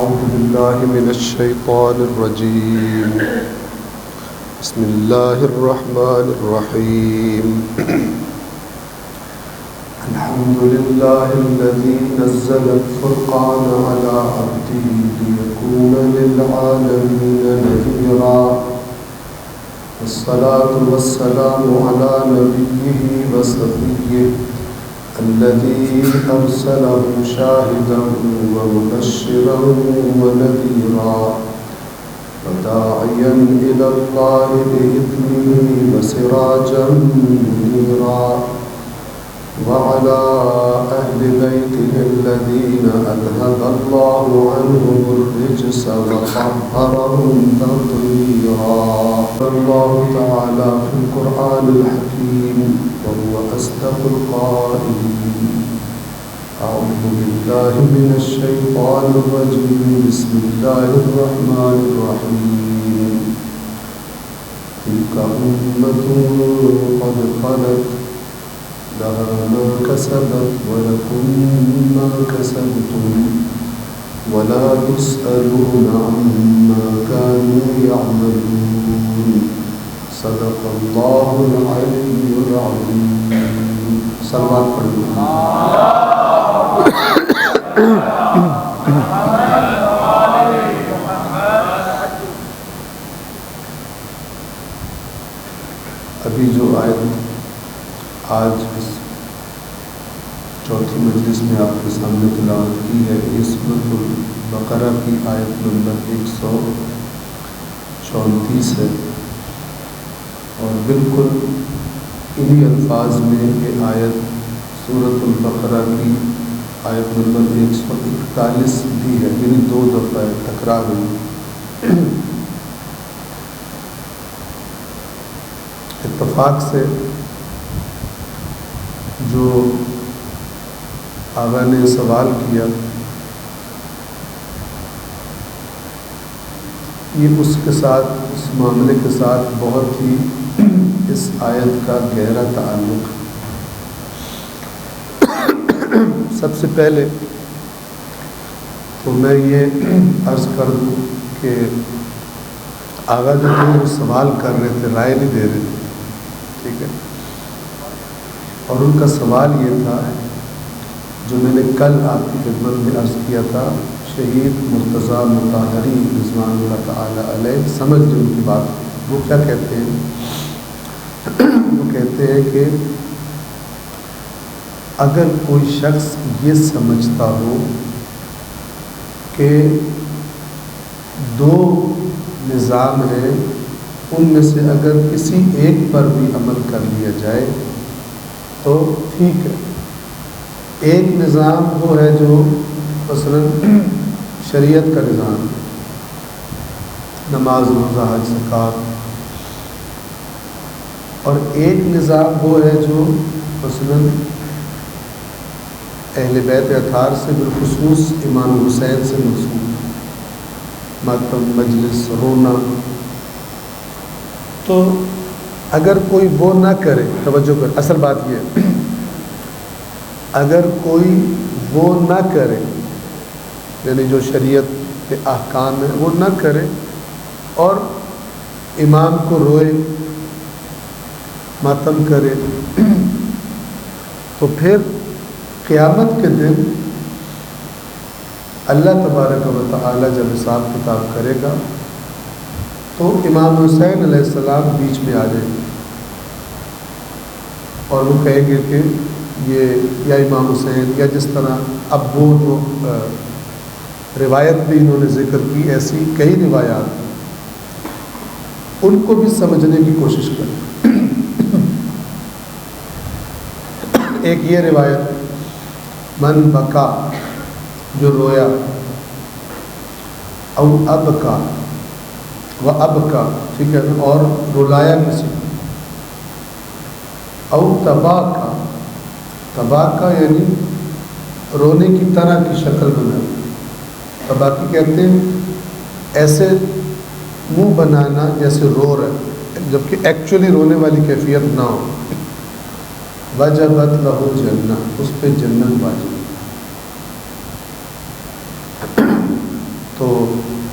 أعوذ بالله من الشيطان الرجيم بسم الله الرحمن الرحيم الحمد لله الذي نزل الفرقان على عبده ليكون للعالمين نذيرا والصلاة والسلام على نبيه وصفيه الذي أرسله شاهدا ومبشرا ونذيرا وداعيا إلى الله بإذنه وسراجا منيرا وعلى أهل بيته الذين أذهب الله عنهم الرجس وطهرهم تطهيرا. الله تعالى في القرآن الحكيم وهو أصدق القائلين. أعوذ بالله من الشيطان الرجيم بسم الله الرحمن الرحيم تلك أمة قد خلت لها ما كسبت ولكم ما كسبتم ولا تسألون عما كانوا يعملون. صدق الله العلي العظيم. صلوات پڑھیں. ابھی جو آیت آج اس چوتھی مجلس میں آپ کے سامنے تلاوت کی ہے یہ سورۃ البقرہ کی آیت نمبر 134 ہے اور بالکل انہی الفاظ میں یہ آیت سورۃ البقرہ کی آیت نمبر 141 بھی ہے، یعنی 2 دفعہ تکرار ہوئی. اتفاق سے جو آغا نے سوال کیا یہ اس کے ساتھ اس معاملے کے ساتھ بہت ہی اس آیت کا گہرا تعلق ہے. سب سے پہلے تو میں یہ عرض کر دوں کہ آغا جو تھے وہ سوال کر رہے تھے، رائے نہیں دے رہے تھے، ٹھیک ہے. اور ان کا سوال یہ تھا جو میں نے کل آپ کی خدمت میں عرض کیا تھا، شہید مرتضیٰ مطہری رضوان اللہ تعالیٰ علیہ، سمجھ لیں ان کی بات. وہ کیا کہتے ہیں؟ وہ کہتے ہیں کہ اگر کوئی شخص یہ سمجھتا ہو کہ 2 نظام ہیں، ان میں سے اگر کسی ایک پر بھی عمل کر لیا جائے تو ٹھیک ہے. ایک نظام وہ ہے جو مثلا شریعت کا نظام، نماز روزہ حج زکوٰۃ، اور ایک نظام وہ ہے جو مثلا اہل بیت اطہار سے بالخصوص امام حسین سے منسوب، ماتم، مجلس، رونا. تو اگر کوئی وہ نہ کرے، توجہ کر، اصل بات یہ ہے، اگر کوئی وہ نہ کرے یعنی جو شریعت کے احکام ہیں وہ نہ کرے اور امام کو روئے، ماتم کرے، تو پھر قیامت کے دن اللہ تبارک و تعالی جب حساب کتاب کرے گا تو امام حسین علیہ السلام بیچ میں آ جائیں گے اور وہ کہیں گے کہ یہ یا امام حسین، یا جس طرح اب وہ جو روایت بھی انہوں نے ذکر کی، ایسی کئی روایات ان کو بھی سمجھنے کی کوشش کریں. ایک یہ روایت من بکا، جو رویا، او اب کا و اب کا، ٹھیک ہے، اور رلایا کسی کو، او تبا کا، تبا کا یعنی رونے کی طرح کی شکل بنا، تباکی کہتے ہیں ایسے منہ بنانا جیسے رو رہے جبکہ ایکچولی رونے والی کیفیت نہ ہو. وجبت لہو جنہ، اس پہ جنت واجب. تو تو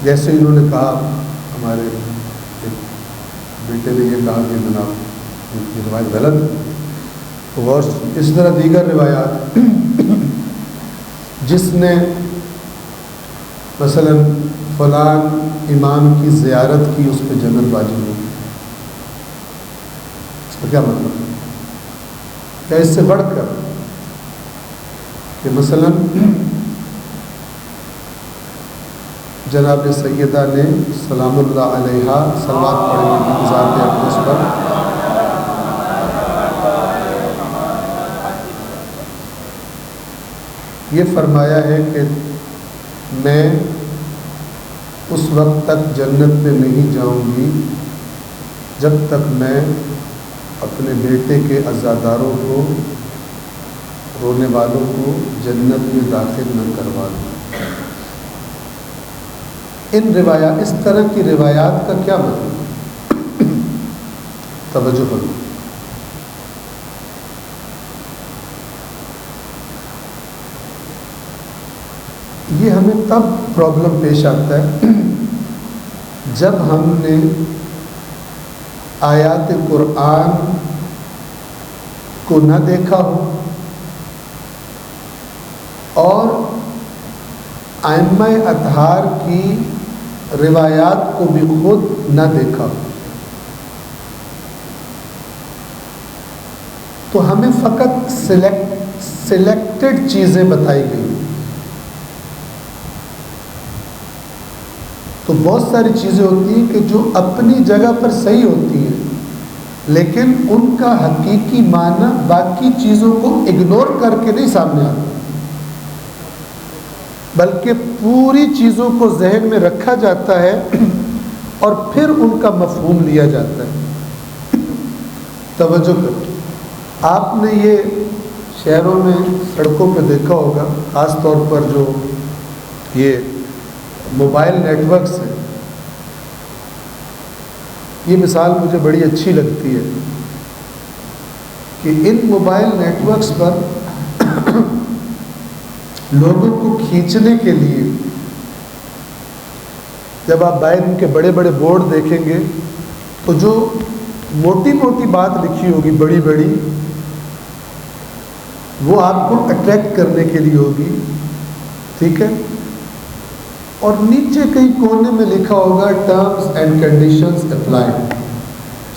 جیسے انہوں نے کہا، ہمارے ایک بیٹے نے یہ کہا کہ جناب یہ روایت غلط ہے، تو اور اس طرح دیگر روایات جس نے مثلا فلان امام کی زیارت کی اس پہ جنت واجب ہوگی، اس کا کیا مطلب ہے؟ کیا اس سے بڑھ کر کہ مثلا جناب سیدہ نے سلام اللہ علیہ صلوات پڑھیں گے ذات اقدس پر، یہ فرمایا ہے کہ میں اس وقت تک جنت میں نہیں جاؤں گی جب تک میں اپنے بیٹے کے عزاداروں کو، رونے والوں کو جنت میں داخل نہ کروا دوں۔ ان روایات، اس طرح کی روایات کا کیا مطلب؟ توجہ کرو، یہ ہمیں تب پرابلم پیش آتا ہے جب ہم نے آیات قرآن کو نہ دیکھا ہو اور ائمہ اطہار کی روایات کو بھی خود نہ دیکھا ہو، تو ہمیں فقط سلیکٹڈ چیزیں بتائی گئی۔ تو بہت ساری چیزیں ہوتی ہیں کہ جو اپنی جگہ پر صحیح ہوتی ہیں، لیکن ان کا حقیقی معنی باقی چیزوں کو اگنور کر کے نہیں سامنے آتا، بلکہ پوری چیزوں کو ذہن میں رکھا جاتا ہے اور پھر ان کا مفہوم لیا جاتا ہے۔ توجہ کر، آپ نے یہ شہروں میں سڑکوں پہ دیکھا ہوگا، خاص طور پر جو یہ موبائل نیٹ ورکس ہیں، یہ مثال مجھے بڑی اچھی لگتی ہے کہ ان موبائل نیٹ ورکس پر لوگوں کو کھینچنے کے لیے جب آپ باہر ان کے بڑے بڑے بورڈ دیکھیں گے تو جو موٹی موٹی بات لکھی ہوگی، بڑی بڑی، وہ آپ کو اٹریکٹ کرنے کے لیے ہوگی، ٹھیک ہے، اور نیچے کہیں کونے میں لکھا ہوگا ٹرمز اینڈ کنڈیشنز اپلائی،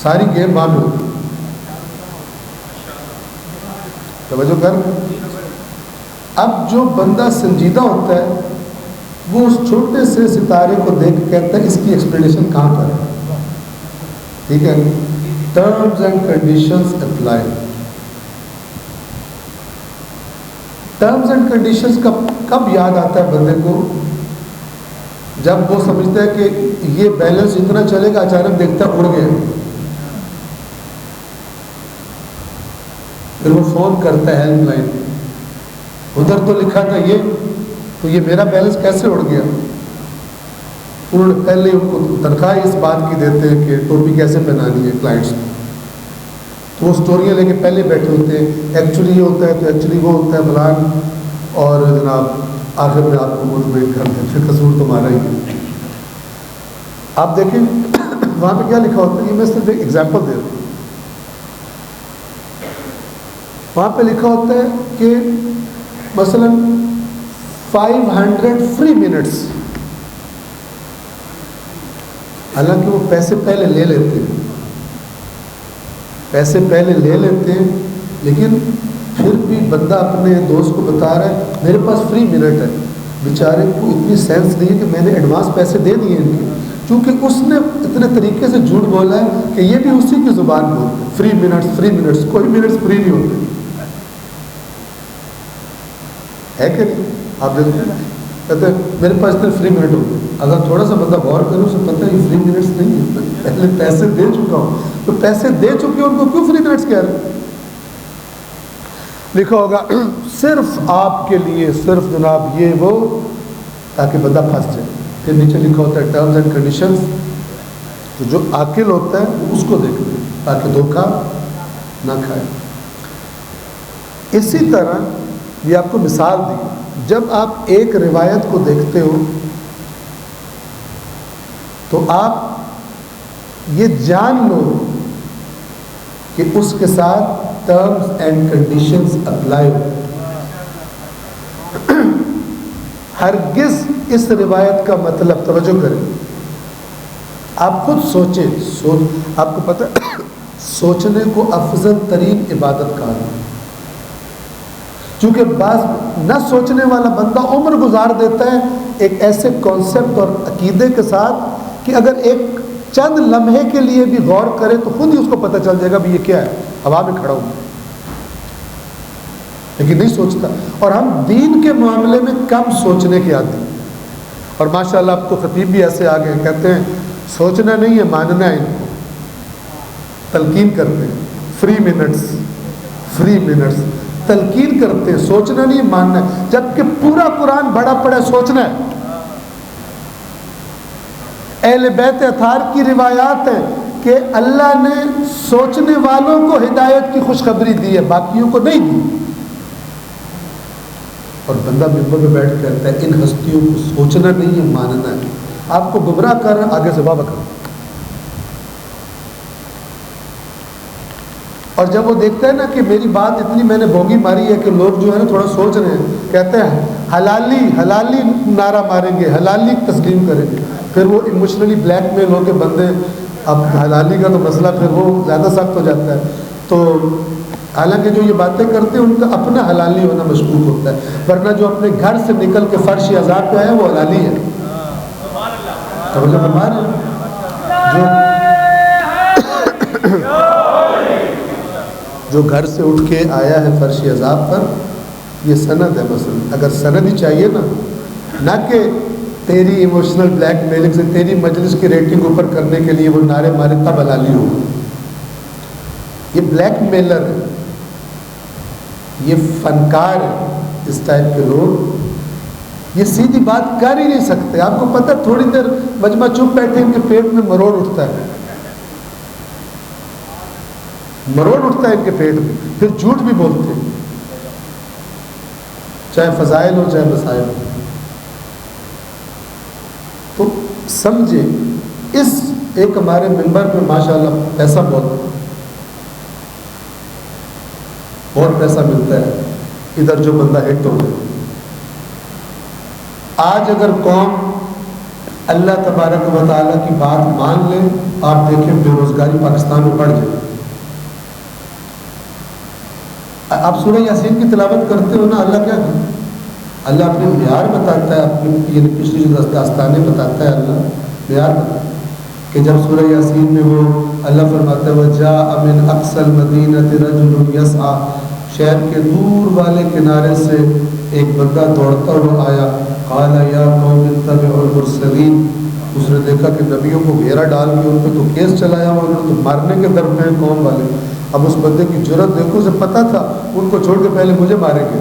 ساری گیم بند ہوگی۔ توجہ کر، اب جو بندہ سنجیدہ ہوتا ہے وہ اس چھوٹے سے ستارے کو دیکھ کے کہتا ہے اس کی ایکسپلینیشن کہاں پر ہے، ٹھیک ہے، terms and conditions apply. Terms and conditions کب یاد آتا ہے بندے کو؟ جب وہ سمجھتا ہے کہ یہ بیلنس اتنا چلے گا، اچانک دیکھتا اڑ گیا، پھر وہ فون کرتا ہے ہیلپ لائن، ادھر تو لکھا تھا یہ، تو یہ میرا بیلنس کیسے اڑ گیا؟ انہوں نے پہلے ان کو تنخواہ اس بات کی دیتے ہیں کہ ٹوپی کیسے پہنانی ہے کلائنٹس کو، تو وہ سٹوریاں لے کے پہلے بیٹھے ہوتے ہیں، ایکچولی یہ ہوتا ہے تو ایکچولی وہ ہوتا ہے فلان، اور جناب آخر میں آپ کو مطمئن کر دیں، پھر قصور تمہارا ہی ہے۔ آپ دیکھیں وہاں پہ کیا لکھا ہوتا ہے، یہ میں صرف ایک ایگزامپل دے رہا ہوں، وہاں پہ لکھا ہوتا ہے کہ مثلا 500 فری منٹس، حالانکہ وہ پیسے پہلے لے لیتے ہیں، پیسے پہلے لے لیتے ہیں، لیکن پھر بھی بندہ اپنے دوست کو بتا رہا ہے میرے پاس فری منٹ ہے، بیچارے کو اتنی سینس نہیں ہے کہ میں نے ایڈوانس پیسے دے دیے ان کے، کیونکہ اس نے اتنے طریقے سے جھوٹ بولا ہے کہ یہ بھی اسی کی زبان بولتے ہیں، فری منٹس، کوئی منٹس فری نہیں ہوتے، ہے کہ نہیں؟ آپ دیکھتے ہیں کہتے ہیں میرے پاس اتنے فری منٹ ہوتے ہیں، اگر تھوڑا سا بندہ غور کرے اسے پتہ ہے یہ فری منٹس نہیں ہے، پہلے پیسے دے چکا ہوں، تو پیسے دے چکے ان کو کیوں فری منٹس کہہ رہے ہیں؟ لکھا ہوگا صرف آپ کے لیے، صرف جناب یہ وہ، تاکہ بندہ پھنس جائے۔ پھر نیچے لکھا ہوتا ہے ٹرمز اینڈ کنڈیشنز، تو جو عاقل ہوتا ہے وہ اس کو دیکھتے ہیں تاکہ دھوکہ نہ کھائے۔ اسی طرح یہ آپ کو مثال دی، جب آپ ایک روایت کو دیکھتے ہو تو آپ یہ جان لو کہ اس کے ساتھ ٹرمز اینڈ کنڈیشنز اپلائی ہو. ہرگز اس روایت کا مطلب، توجہ کریں، آپ خود سوچیں، آپ کو پتہ سوچنے کو افضل ترین عبادت کہا ہے. چونکہ بعض نہ سوچنے والا بندہ عمر گزار دیتا ہے ایک ایسے کانسیپٹ اور عقیدے کے ساتھ کہ اگر ایک چند لمحے کے لیے بھی غور کرے تو خود ہی اس کو پتہ چل جائے گا بھی یہ کیا ہے، ہوا میں کھڑا ہوں، لیکن نہیں سوچتا. اور ہم دین کے معاملے میں کم سوچنے کے عادی ہیں. اور ماشاءاللہ اب تو خطیب بھی ایسے آ گئے، کہتے ہیں سوچنا نہیں ہے، ماننا ہے. ان کو تلقین کرتے ہیں، فری منٹس تلقین کرتے ہیں، سوچنا نہیں ماننا ہے، جبکہ پورا قرآن بڑا پڑا سوچنا ہے. اہل بیت اطہار کی روایات ہے کہ اللہ نے سوچنے والوں کو ہدایت کی خوشخبری دی ہے، باقیوں کو نہیں دی. اور بندہ ممبر میں بیٹھ کے کہتا ہے ان ہستیوں کو سوچنا نہیں ہے، ماننا ہے. آپ کو گمراہ کر رہا ہے، آگے سے بابا کر. اور جب وہ دیکھتا ہے نا کہ میری بات اتنی میں نے بوگی ماری ہے کہ لوگ جو ہے نا تھوڑا سوچ رہے ہیں، کہتے ہیں حلالی نعرہ ماریں گے، حلالی تسلیم کریں گے، پھر وہ ایموشنلی بلیک میل ہو کے بندے، اب حلالی کا تو مسئلہ پھر وہ زیادہ سخت ہو جاتا ہے. تو حالانکہ جو یہ باتیں کرتے ہیں ان کا اپنا حلالی ہونا مشکوک ہوتا ہے، ورنہ جو اپنے گھر سے نکل کے فرش عذاب پہ آیا وہ حلالی ہے. جو گھر سے اٹھ کے آیا ہے فرش عذاب پر، یہ سند ہے. مثلا اگر سند ہی چاہیے نا، نہ کہ تیری ایموشنل بلیک میلنگ سے تیری مجلس کی ریٹنگ اوپر کرنے کے لیے وہ نعرے مارے تب حلالی ہو. یہ بلیک میلر ہے، یہ فنکار ہے. اس ٹائپ کے لوگ یہ سیدھی بات کر ہی نہیں سکتے. آپ کو پتہ تھوڑی دیر مجمع چپ بیٹھے ان کے پیٹ میں مروڑ اٹھتا ہے، ان کے پیٹ میں، پھر جھوٹ بھی بولتے ہیں، چاہے فضائل ہو چاہے مسائل ہو. تو سمجھے اس ایک ہمارے ممبر پہ ماشاءاللہ پیسہ بہت پیسہ ملتا ہے ادھر جو بندہ ہٹ ہو گیا. آج اگر قوم اللہ تبارک و تعالیٰ کی بات مان لے، آپ دیکھیں بے روزگاری پاکستان میں بڑھ جائے. آپ سورہ یاسین کی تلاوت کرتے ہو نا، اللہ کیا ہے؟ اللہ اپنے معیار بتاتا ہے، اپنی پچھلی جو داستانیں بتاتا ہے اللہ معیار کہ جب سورہ یاسین میں وہ اللہ فرماتا ہے وَجَاءَ مِنْ أَقْصَى الْمَدِينَةِ رَجُلٌ يَسْعَىٰ، شہر کے دور والے کنارے سے ایک بندہ دوڑتا ہوا آیا. قَالَ يَا قَوْمِ اتَّبِعُوا الْمُرْسَلِينَ، اس نے دیکھا کہ نبیوں کو گھیرا ڈال کے ان پہ تو کیس چلایا ہوا، انہوں نے تو مارنے کے در پہ ہیں قوم والے. اب اس بندے کی جرت دیکھو، اسے پتہ تھا ان کو چھوڑ کے پہلے مجھے ماریں گے،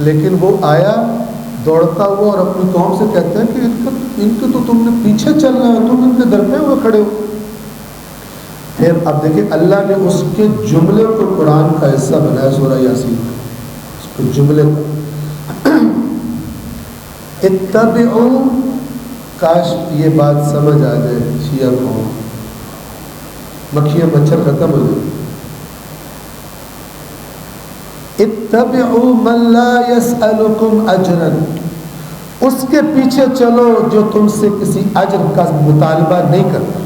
لیکن وہ آیا دوڑتا ہوا اور اپنی قوم سے کہتا ہے کہ ان کے تو تم نے پیچھے چلنا ہے، تم ان کے در پہ ہوئے کھڑے ہو. پھر اب دیکھیں اللہ نے اس کے جملے کو قرآن کا حصہ بنایا سورہ یاسین کا، اس کے جملے کو اتبعوا. کاش یہ بات سمجھ آ جائے شیعہ قوم، مکھیاں مچھر ختم ہو جائے. اتبعوا من لا يسألكم اجرا، اس کے پیچھے چلو جو تم سے کسی اجر کا مطالبہ نہیں کرتا.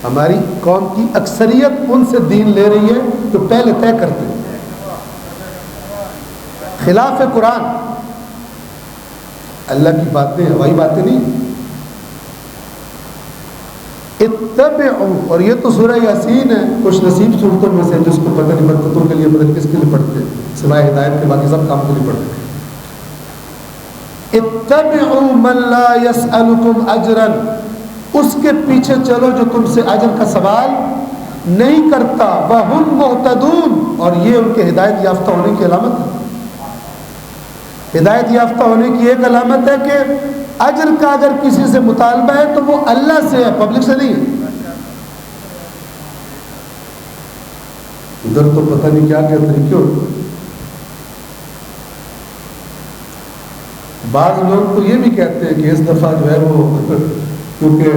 ہماری قوم کی اکثریت ان سے دین لے رہی ہے تو پہلے طے کرتے ہیں خلاف قرآن. اللہ کی باتیں ہوائی باتیں نہیں. اتبعوا، اور یہ تو سورہ یاسین ہے، خوش نصیب صورتوں میں سے جس کو پتہ نہیں برکتوں کے لیے پتہ نہیں کس کے لیے پڑھتے، سوائے ہدایت کے باقی سب کام کے لیے پڑھتے. اتبعوا من لا يسألكم اجرا، اس کے پیچھے چلو جو تم سے اجر کا سوال نہیں کرتا. وَهُمْ مُهْتَدُونَ، اور یہ ان کے ہدایت یافتہ ہونے کی علامت ہے. ہدایت یافتہ ہونے کی ایک علامت ہے کہ اجر کا اگر کسی سے مطالبہ ہے تو وہ اللہ سے ہے، پبلک سے نہیں ہے. ادھر تو پتہ نہیں کیا کیا طریقے ہوتے. بعض لوگ تو یہ بھی کہتے ہیں کہ اس دفعہ جو ہے وہ کیونکہ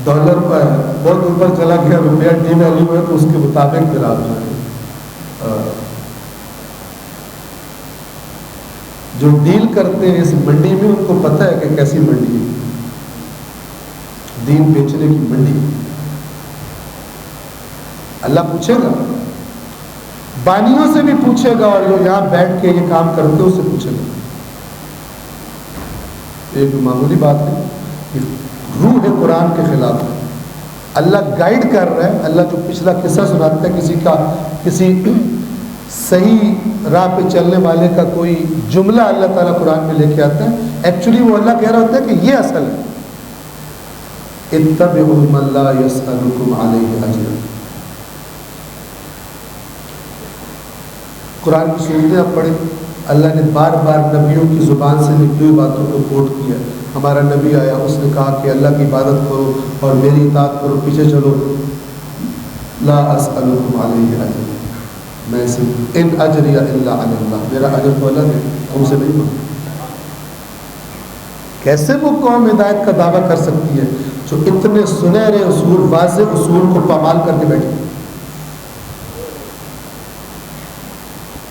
ڈالر پر بہت اوپر چلا گیا، روپیہ ڈی ویلیو ہے، تو اس کے مطابق پھر آپ جو ڈیل کرتے ہیں اس منڈی میں ان کو پتہ ہے کہ کیسی منڈی ہے، دین بیچنے کی منڈی۔ اللہ پوچھے گا، بانیوں سے بھی پوچھے گا، اور جو یہاں بیٹھ کے یہ کام کرتے ہیں اس سے پوچھے گا۔ ایک معمولی بات ہے، روح قرآن کے خلاف ہے۔ اللہ گائیڈ کر رہا ہے، اللہ جو پچھلا قصہ سناتا ہے کسی صحیح راہ پہ چلنے والے کا کوئی جملہ اللہ تعالیٰ قرآن میں لے کے آتا ہے، ایکچولی وہ اللہ کہہ رہا ہوتا ہے کہ یہ اصل ہے، اتبعوا من لا يسألكم علیہ اجرا۔ قرآن کی صورتیں آپ پڑھیں، اللہ نے بار بار نبیوں کی زبان سے نکلی ہوئی باتوں کو کوٹ کیا۔ ہمارا نبی آیا، اس نے کہا کہ اللہ کی عبادت کرو اور میری اطاعت کرو، پیچھے چلو، لا اسألکم علیہ اجرا، میں صرف ان اجریہ الا علی اللہ، میرا اجر تو الگ ہے، تم سے نہیں مانگتا۔ کیسے وہ قوم ہدایت کا دعویٰ کر سکتی ہے جو اتنے سنہرے اصول، واضح اصول کو پامال کر کے بیٹھے؟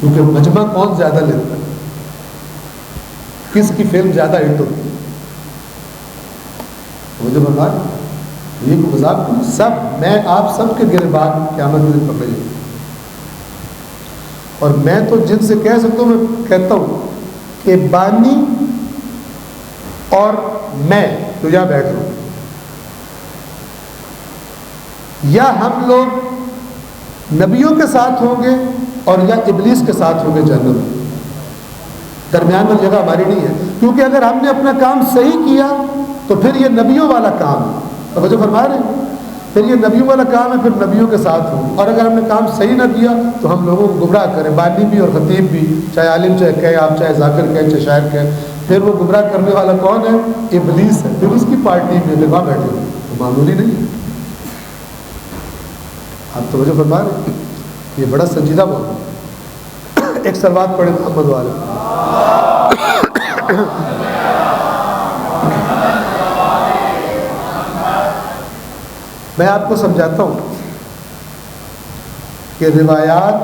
کیونکہ مجمع کون زیادہ لیتا ہے، کس کی فلم زیادہ ہٹ ہوتی ہے، مجھے بتا یہ کو مذاق کروں، سب میں آپ سب کے گربان قیامت کے دن پکڑے جائیں۔ اور میں تو جن سے کہہ سکتا ہوں، میں کہتا ہوں کہ بانی اور میں تو یہاں بیٹھ رہا ہوں، یا ہم لوگ نبیوں کے ساتھ ہوں گے اور یا ابلیس کے ساتھ ہوں گے جہنم میں، درمیان میں جگہ ہماری نہیں ہے۔ کیونکہ اگر ہم نے اپنا کام صحیح کیا تو پھر یہ نبیوں والا کام ہے، توجہ فرما رہے ہیں، پھر یہ نبیوں والا کام ہے، پھر نبیوں کے ساتھ ہوں۔ اور اگر ہم نے کام صحیح نہ کیا تو ہم لوگوں کو گمراہ کریں، بانی بھی اور خطیب بھی، چاہے عالم چاہے کہے آپ، چاہے ذاکر کہیں چاہے شاعر کہیں، پھر وہ گمراہ کرنے والا کون ہے؟ ابلیس ہے، پھر اس کی پارٹی میں وہاں بیٹھے ہوئے، تو معمولی نہیں ہے۔ آپ توجہ فرما رہے ہیں، یہ بڑا سنجیدہ موضوع ہے۔ ایک سلوات پڑھیں محمد والے۔ میں آپ کو سمجھاتا ہوں کہ روایات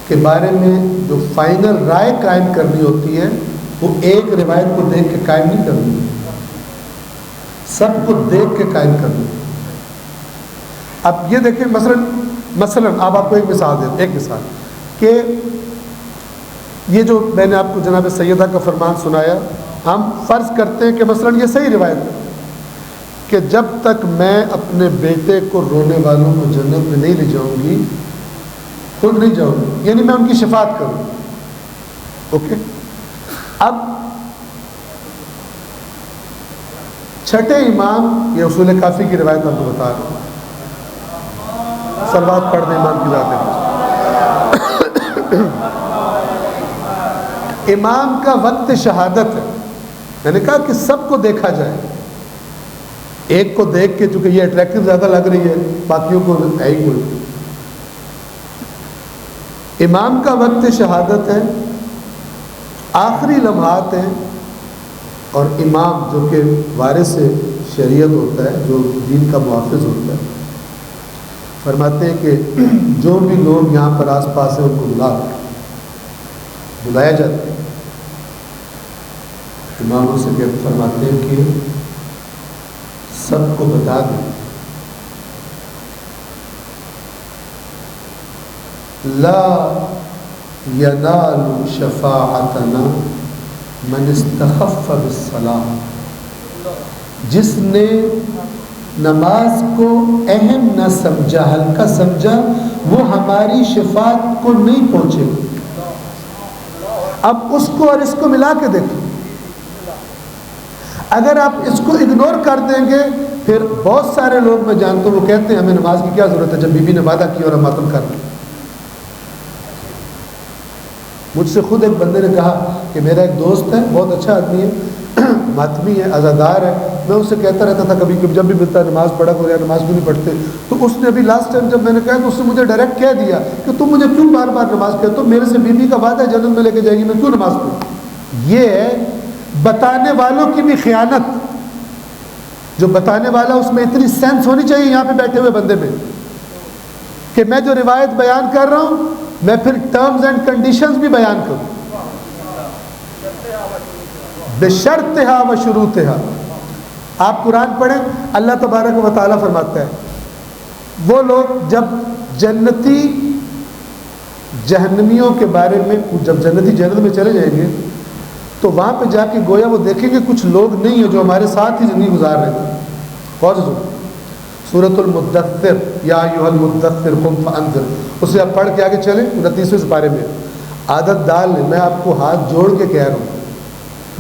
کے بارے میں جو فائنل رائے قائم کرنی ہوتی ہے وہ ایک روایت کو دیکھ کے قائم نہیں کرنی، سب کو دیکھ کے قائم کرنی۔ اب یہ دیکھیں، مثلا آپ کو ایک مثال دیں، ایک مثال کہ یہ جو میں نے آپ کو جناب سیدہ کا فرمان سنایا، ہم فرض کرتے ہیں کہ مثلا یہ صحیح روایت ہے کہ جب تک میں اپنے بیٹے کو رونے والوں کو جنت میں نہیں لے جاؤں گی، خود نہیں جاؤں گی، یعنی میں ان کی شفاعت کروں، اوکے۔ اب چھٹے امام، یہ اصول کافی کی روایت آپ کو بتا رہا ہوں، صلوات پڑھ دیں امام کی ذات ہے۔ امام کا وقت شہادت ہے، میں نے کہا کہ سب کو دیکھا جائے، ایک کو دیکھ کے چونکہ یہ اٹریکٹیو زیادہ لگ رہی ہے، باقیوں کو ہے ہی کوئی۔ امام کا وقت شہادت ہے، آخری لمحات ہیں، اور امام جو کہ وارث شریعت ہوتا ہے، جو دین کا محافظ ہوتا ہے، فرماتے ہیں کہ جو بھی لوگ یہاں پر آس پاس ہیں ان کو بلایا جاتا ہے۔ اماموں سے فرماتے ہیں کہ سب کو بتا دیں، لا ینال شفاعتنا من استخف بالصلاۃ، جس نے نماز کو اہم نہ سمجھا، ہلکا سمجھا، وہ ہماری شفاعت کو نہیں پہنچے۔ اب اس کو اور اس کو ملا کے دیکھیں، اگر آپ اس کو اگنور کر دیں گے، پھر بہت سارے لوگ میں جانتا ہوں وہ کہتے ہیں ہمیں نماز کی کیا ضرورت ہے جب بی بی نے وعدہ کیا اور ہم ماتم کر رہے ہیں۔ مجھ سے خود ایک بندے نے کہا کہ میرا ایک دوست ہے، بہت اچھا آدمی ہے، ماتمی ہے، عزادار ہے، میں اس سے کہتا رہتا تھا کبھی کبھی جب بھی ملتا ہے نماز پڑھا کرو، یا نماز کیوں نہیں پڑھتے؟ تو اس نے ابھی لاسٹ ٹائم جب میں نے کہا تو اس نے مجھے ڈائریکٹ کہہ دیا کہ تم مجھے کیوں بار بار نماز کہتے ہو، میرے سے بیوی کا وعدہ ہے جنت میں لے کے جائے گی، میں کیوں نماز پڑھوں؟ یہ ہے بتانے والوں کی بھی خیانت. جو بتانے والا اس میں اتنی سینس ہونی چاہیے یہاں پہ بیٹھے ہوئے بندے میں کہ میں جو روایت بیان کر رہا ہوں میں پھر ٹرمز اینڈ کنڈیشنز بھی بیان کروں بشرطہا و شروطہا. آپ قرآن پڑھیں، اللہ تبارک و تعالیٰ فرماتا ہے وہ لوگ جب جنتی جہنمیوں کے بارے میں، جب جنتی جنت میں چلے جائیں گے تو وہاں پہ جا کے گویا وہ دیکھیں گے کچھ لوگ نہیں ہیں جو ہمارے ساتھ ہی زندگی گزار رہے تھے. غور سے سنو سورۃ المدثر، یا ایھا المدثر قم فانذر، اسے آپ پڑھ کے آگے چلیں 29ویں سپارے میں. عادت ڈال لیں، میں آپ کو ہاتھ جوڑ کے کہہ رہا ہوں،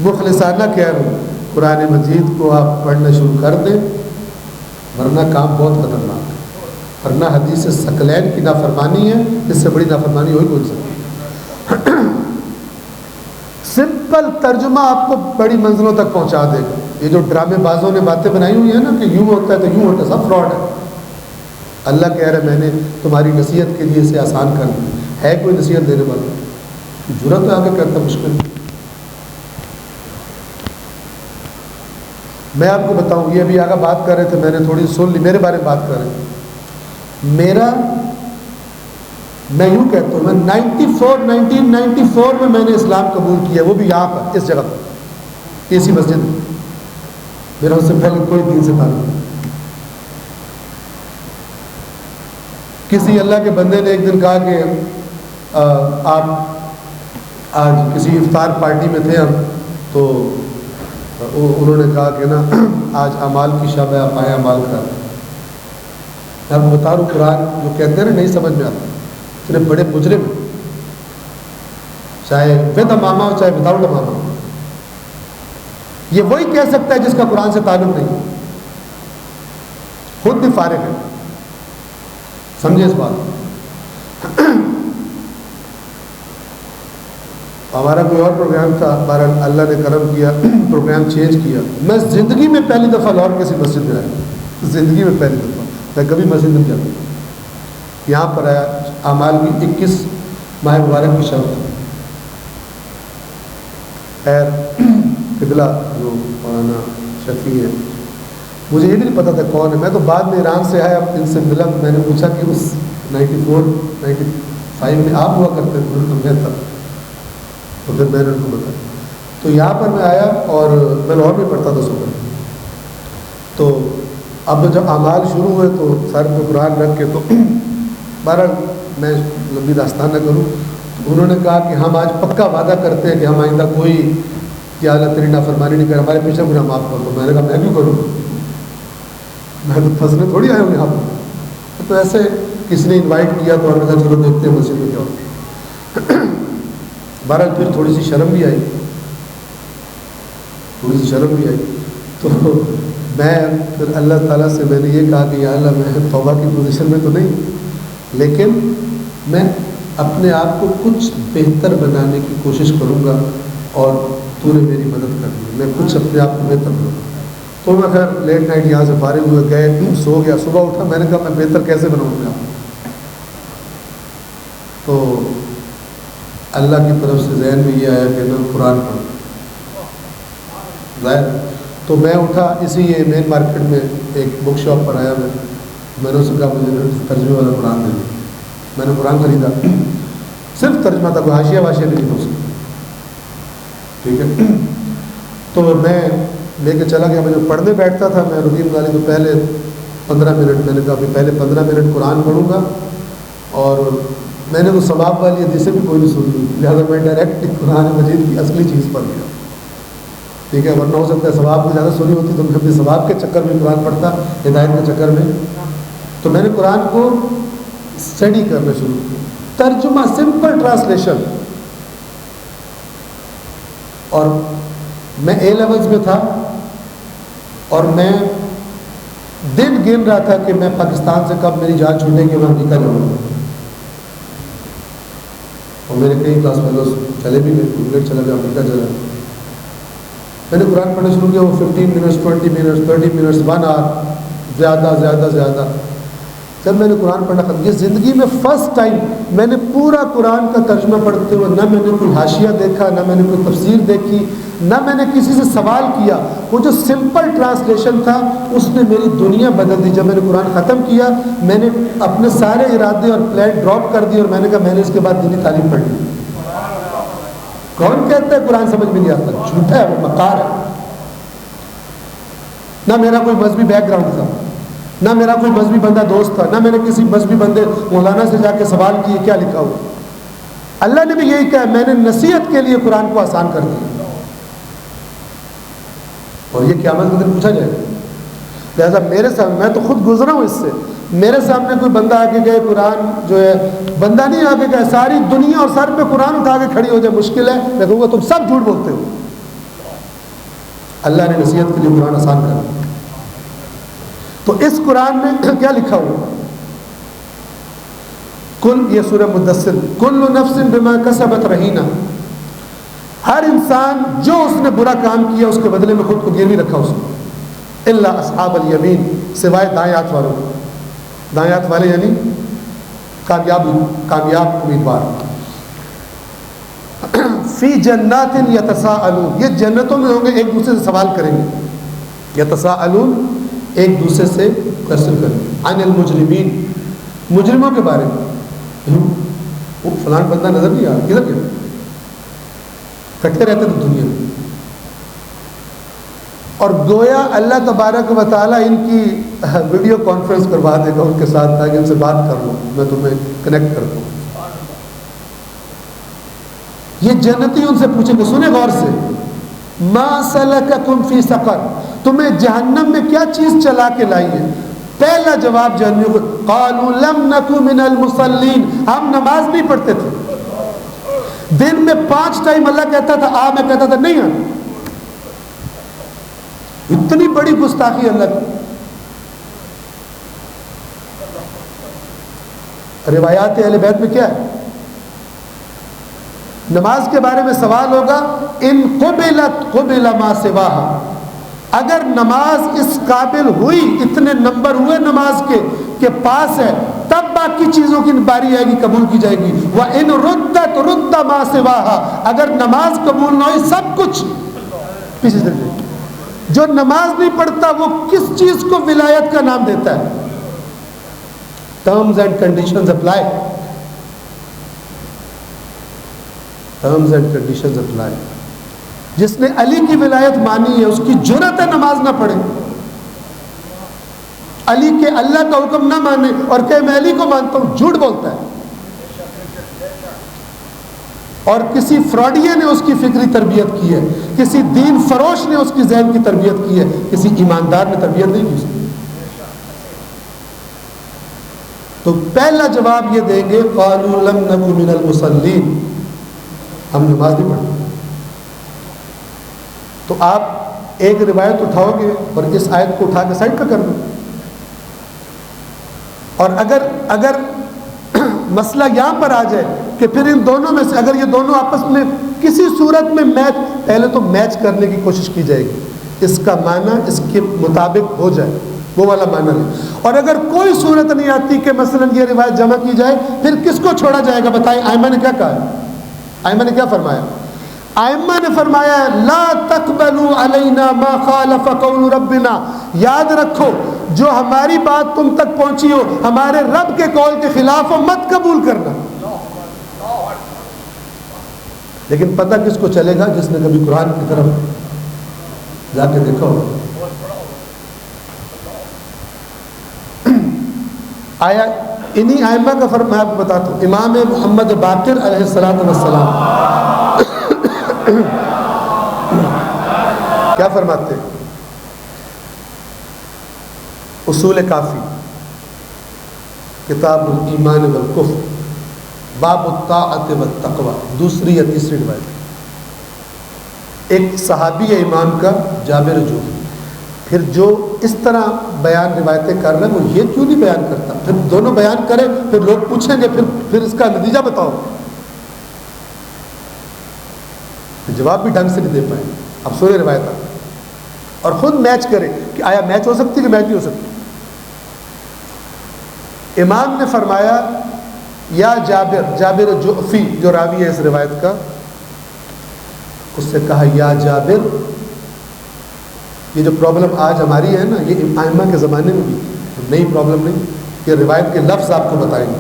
مخلصانہ کہہ رہا ہوں، قرآن مجید کو آپ پڑھنا شروع کر دیں ورنہ کام بہت خطرناک ہے، ورنہ حدیث ثقلین کی نافرمانی ہے، اس سے بڑی نافرمانی ہوئی کوئی سکتی. سمپل ترجمہ آپ کو بڑی منزلوں تک پہنچا دے گا. یہ جو ڈرامے بازوں نے باتیں بنائی ہوئی ہیں نا کہ یوں ہوتا ہے تو یوں ہوتا ہے، سب فراڈ ہے. اللہ کہہ رہا ہے میں نے تمہاری نصیحت کے لیے اسے آسان کر دی. ہے کوئی نصیحت دینے والا؟ جرأت ہے آگے کرتا مشکل. میں آپ کو بتاؤں، یہ ابھی آگے بات کر رہے تھے، میں نے تھوڑی سن لی، میرے بارے میں بات کر رہے تھے. میں یوں کہتا ہوں، میں 1994 میں نے اسلام قبول کیا، وہ بھی یہاں پر اس جگہ پر، اسی مسجد میں. میرا اس سے پہلے کوئی دین سے تعلق نہیں. کسی اللہ کے بندے نے ایک دن کہا کہ آپ آج کسی افطار پارٹی میں تھے ہم، تو انہوں نے کہا کہ نا آج اعمال کی شب ہے، آپ آئے اعمال کرا. میں آپ کو بتا رہا ہوں قرآن جو کہتے ہیں نا نہیں سمجھ میں آتا، اتنے بڑے مجرم، چاہے ود امامہ ہو چاہے وداؤٹ امامہ ہو، یہ وہی کہہ سکتا ہے جس کا قرآن سے تعلق نہیں، خود بھی فارغ ہے. سمجھے اس بات. ہمارا کوئی اور پروگرام تھا، بہرحال اللہ نے کرم کیا، پروگرام چینج کیا. میں زندگی میں پہلی دفعہ لاہور کسی مسجد میں آیا، زندگی میں پہلی دفعہ. میں کبھی مسجد نہیں جاتا، یہاں پر آیا. اعمال کی 21 ماہ مبارک کی شب تھی. خیر قبلہ جو مولانا شفیع ہے، مجھے یہ بھی نہیں پتا تھا کون ہے. میں تو بعد میں ایران سے آیا، ان سے ملا، میں نے پوچھا کہ اس 94-95 میں آپ ہوا کرتے تھے؟ تو میں تھا. تو پھر میں نے ان کو بتایا. تو یہاں پر میں آیا اور میں لاہور میں پڑھتا تھا صبح. تو اب جب اعمال شروع ہوئے تو سر پہ قرآن رکھ کے، تو بہرحال میں لمبی داستان نہ کروں، انہوں نے کہا کہ ہم آج پکا وعدہ کرتے ہیں کہ ہم آئندہ کوئی کیا اللہ تیری نافرمانی نہیں کرے، ہمارے پیچھے گناہ معاف کر دو. میں نے کہا میں کیوں کروں، میں تو پھنسنے تھوڑی آیا ہوں یہاں پر. تو ایسے کسی نے انوائٹ کیا تو ہم نے کہا چلو دیکھتے ہیں مسجد میں کیا ہوتا. بہرحال پھر تھوڑی سی شرم بھی آئی، تو میں پھر اللہ تعالیٰ سے میں نے یہ کہا کہ یا اللہ میں توبہ کی پوزیشن میں تو نہیں، لیکن میں اپنے آپ کو کچھ بہتر بنانے کی کوشش کروں گا اور تو نے میری مدد کرنی ہے، میں کچھ اپنے آپ کو بہتر بناؤں گا. تو میں خیر لیٹ نائٹ یہاں سے فارغ ہوئے، گئے، سو گیا. صبح اٹھا، میں نے کہا میں بہتر کیسے بناؤں گا. تو اللہ کی طرف سے ذہن میں یہ آیا کہ میں قرآن پڑھوں. ظاہر تو میں اٹھا، اسی یہ مین مارکیٹ میں ایک بک شاپ پر آیا. میں نے اس سے کہا مجھے ترجمے والا قرآن دے دیں. میں نے قرآن خریدا، صرف ترجمہ تھا، کوئی حاشیہ واشیہ نہیں تھا اس میں. ٹھیک ہے. تو میں لے کے چلا گیا. میں جب پڑھنے بیٹھتا تھا میں روٹین والی، تو پہلے 15 منٹ میں نے کہا کہ پہلے 15 منٹ قرآن پڑھوں گا. اور میں نے تو ثواب والی حدیثیں بھی کوئی نہیں سنی، لہٰذا میں ڈائریکٹ قرآن مجید کی اصلی چیز پڑھ گیا. ٹھیک ہے، ورنہ ہو سکتا ہے ثواب کی زیادہ سنی ہوتی تو میں اپنے ثواب کے چکر میں قرآن پڑھتا، ہدایت کے چکر میں. تو میں نے قرآن کو اسٹڈی کرنا شروع کیا، ترجمہ، سمپل ٹرانسلیشن. اور میں اے لیولز میں تھا اور میں دن گن رہا تھا کہ میں پاکستان سے کب میری جان چھوٹے گی، میں امریکہ جاؤں گا. اور میرے کئی کلاس فیلوز چلے بھی گئے، انگلینڈ چلا گیا، امریکہ چلا گیا. میں نے قرآن پڑھنا شروع کیا، وہ 15 منٹس 20 منٹس 30 منٹس 1 آور زیادہ جب میں نے قرآن پڑھنا ختم کیا، زندگی میں فرسٹ ٹائم میں نے پورا قرآن کا ترجمہ پڑھتے ہوئے نہ میں نے کوئی حاشیہ دیکھا، نہ میں نے کوئی تفسیر دیکھی، نہ میں نے کسی سے سوال کیا، وہ جو سمپل ٹرانسلیشن تھا اس نے میری دنیا بدل دی۔ جب میں نے قرآن ختم کیا، میں نے اپنے سارے ارادے اور پلان ڈراپ کر دیے اور میں نے کہا میں نے اس کے بعد دینی تعلیم پڑھ لی۔ کون کہتا ہے قرآن سمجھ میں نہیں آتا؟ جھوٹا ہے، وہ مکار ہے۔ نہ میرا کوئی مذہبی بیک گراؤنڈ تھا، نہ میرا کوئی مذہبی بندہ دوست تھا، نہ میں نے کسی مذہبی بندے مولانا سے جا کے سوال کیے کیا لکھا ہو۔ اللہ نے بھی یہی کہا، میں نے نصیحت کے لیے قرآن کو آسان کر دیا، اور یہ قیامت کے دن پوچھا جائے گا۔ لہٰذا میرے سامنے، میں تو خود گزرا ہوں اس سے، میرے سامنے کوئی بندہ آ کے گئے قرآن جو ہے، بندہ نہیں آ کے گئے، ساری دنیا اور سر پہ قرآن اٹھا کے کھڑی ہو جائے، مشکل ہے، میں کہوں گا تم سب جھوٹ بولتے ہو۔ اللہ نے نصیحت کے لیے قرآن آسان کر دیا۔ تو اس قرآن میں کیا لکھا ہوا؟ یہ سورہ مدثر، کل نفس بما کسبت رہینہ، ہر انسان جو اس نے برا کام کیا اس کے بدلے میں خود کو گروی رکھا اس نے، الا اصحاب الیمین، سوائے دائیں ہاتھ والوں۔ دائیں ہاتھ والے یعنی کامیاب امیدوار۔ فی جنات یتساءلون، یہ جنتوں میں ہوں گے، ایک دوسرے سے سوال کریں گے۔ یتساءلون، ایک دوسرے سے کوشچن کریں گے، عن المجرمین، مجرموں کے بارے میں۔ وہ فلان بندہ نظر نہیں آ رہا، کدھر گیا؟ کٹتے رہتے تھے دنیا میں۔ اور گویا اللہ تبارک و تعالیٰ ان کی ویڈیو کانفرنس کروا دے گا ان کے ساتھ، تاکہ ان سے بات کر لوں، میں تمہیں کنیکٹ کرتا ہوں۔ یہ جنتی ان سے پوچھیں گے، سنیں غور سے، ما سلککم فی سقر، تمہیں جہنم میں کیا چیز چلا کے لائی ہے؟ پہلا جواب جہنمیوں کو، قالوا لم نک من المصلین، ہم نماز نہیں پڑھتے تھے۔ دن میں 5 ٹائم اللہ کہتا تھا آ، میں کہتا تھا نہیں آنا۔ اتنی بڑی گستاخی اللہ کی۔ روایات اہل بیت میں کیا ہے؟ نماز کے بارے میں سوال ہوگا، ان قبلت قبل ما سواہا، اگر نماز اس قابل ہوئی، اتنے نمبر ہوئے نماز کے کہ پاس ہے، تب باقی چیزوں کی باری آئے گی، قبول کی جائے گی۔ وَإِن رُدَّتْ رُدَّ مَا سِوَاهَا، اگر نماز قبول نہ ہوئی سب کچھ پیچھے چل جائے گی۔ جو نماز نہیں پڑھتا وہ کس چیز کو ولایت کا نام دیتا ہے؟ Terms and conditions apply, terms and conditions apply. جس نے علی کی ولایت مانی ہے اس کی جرأت ہے نماز نہ پڑھے، علی کے اللہ کا حکم نہ مانے اور کہ میں علی کو مانتا ہوں، جھوٹ بولتا ہے۔ اور کسی فراڈیے نے اس کی فکری تربیت کی ہے، کسی دین فروش نے اس کی ذہن کی تربیت کی ہے، کسی ایماندار نے تربیت نہیں کی اس کی۔ تو پہلا جواب یہ دیں گے، قالوا لم نک من المصلین، ہم نماز نہیں پڑھتے۔ تو آپ ایک روایت اٹھاؤ گے اور اس آیت کو اٹھا کے سائڈ پہ کر دو، اور اگر مسئلہ یہاں پر آ جائے کہ پھر ان دونوں میں سے اگر یہ دونوں آپس میں کسی صورت میں میچ، پہلے تو میچ کرنے کی کوشش کی جائے گی، اس کا معنی اس کے مطابق ہو جائے، وہ والا معنی نہیں۔ اور اگر کوئی صورت نہیں آتی کہ مثلا یہ روایت جمع کی جائے، پھر کس کو چھوڑا جائے گا؟ بتائیں، ائمہ نے کیا کہا ہے؟ ائمہ نے کیا فرمایا؟ ائمہ نے فرمایا لا تقبلوا علینا ما خالف قول ربنا، یاد رکھو جو ہماری بات تم تک پہنچی ہو ہمارے رب کے قول کے خلاف ہو مت قبول کرنا۔ لیکن پتہ کس کو چلے گا؟ جس نے کبھی قرآن کی طرف جا کے دیکھا ہو۔ آیا انہی ائمہ کا فرق میں آپ کو بتاتا ہوں۔ امام محمد باقر علیہ السلام کیا فرماتے ہیں؟ اصول کافی، کتاب الایمان والکفر، باب الطاعت والتقوی، دوسری یا تیسری روایت۔ ایک صحابی ہے امام کا، جابر جوہری، پھر جو اس طرح بیان روایتیں کر رہے ہیں وہ یہ کیوں نہیں بیان کرتا؟ پھر دونوں بیان کریں، پھر لوگ پوچھیں گے پھر اس کا نتیجہ بتاؤ، جواب بھی ڈھنگ سے نہیں دے پائیں۔ اب سنیں روایت اور خود میچ کرے کہ آیا میچ ہو سکتی کہ میچ نہیں ہو سکتی. امام نے فرمایا یا جابر جعفی جو راوی ہے اس روایت کا، اس سے کہا یا جابر. یہ جو پرابلم آج ہماری ہے نا، یہ ائمہ کے زمانے میں بھی نئی پرابلم نہیں، یہ روایت کے لفظ آپ کو بتائیں گے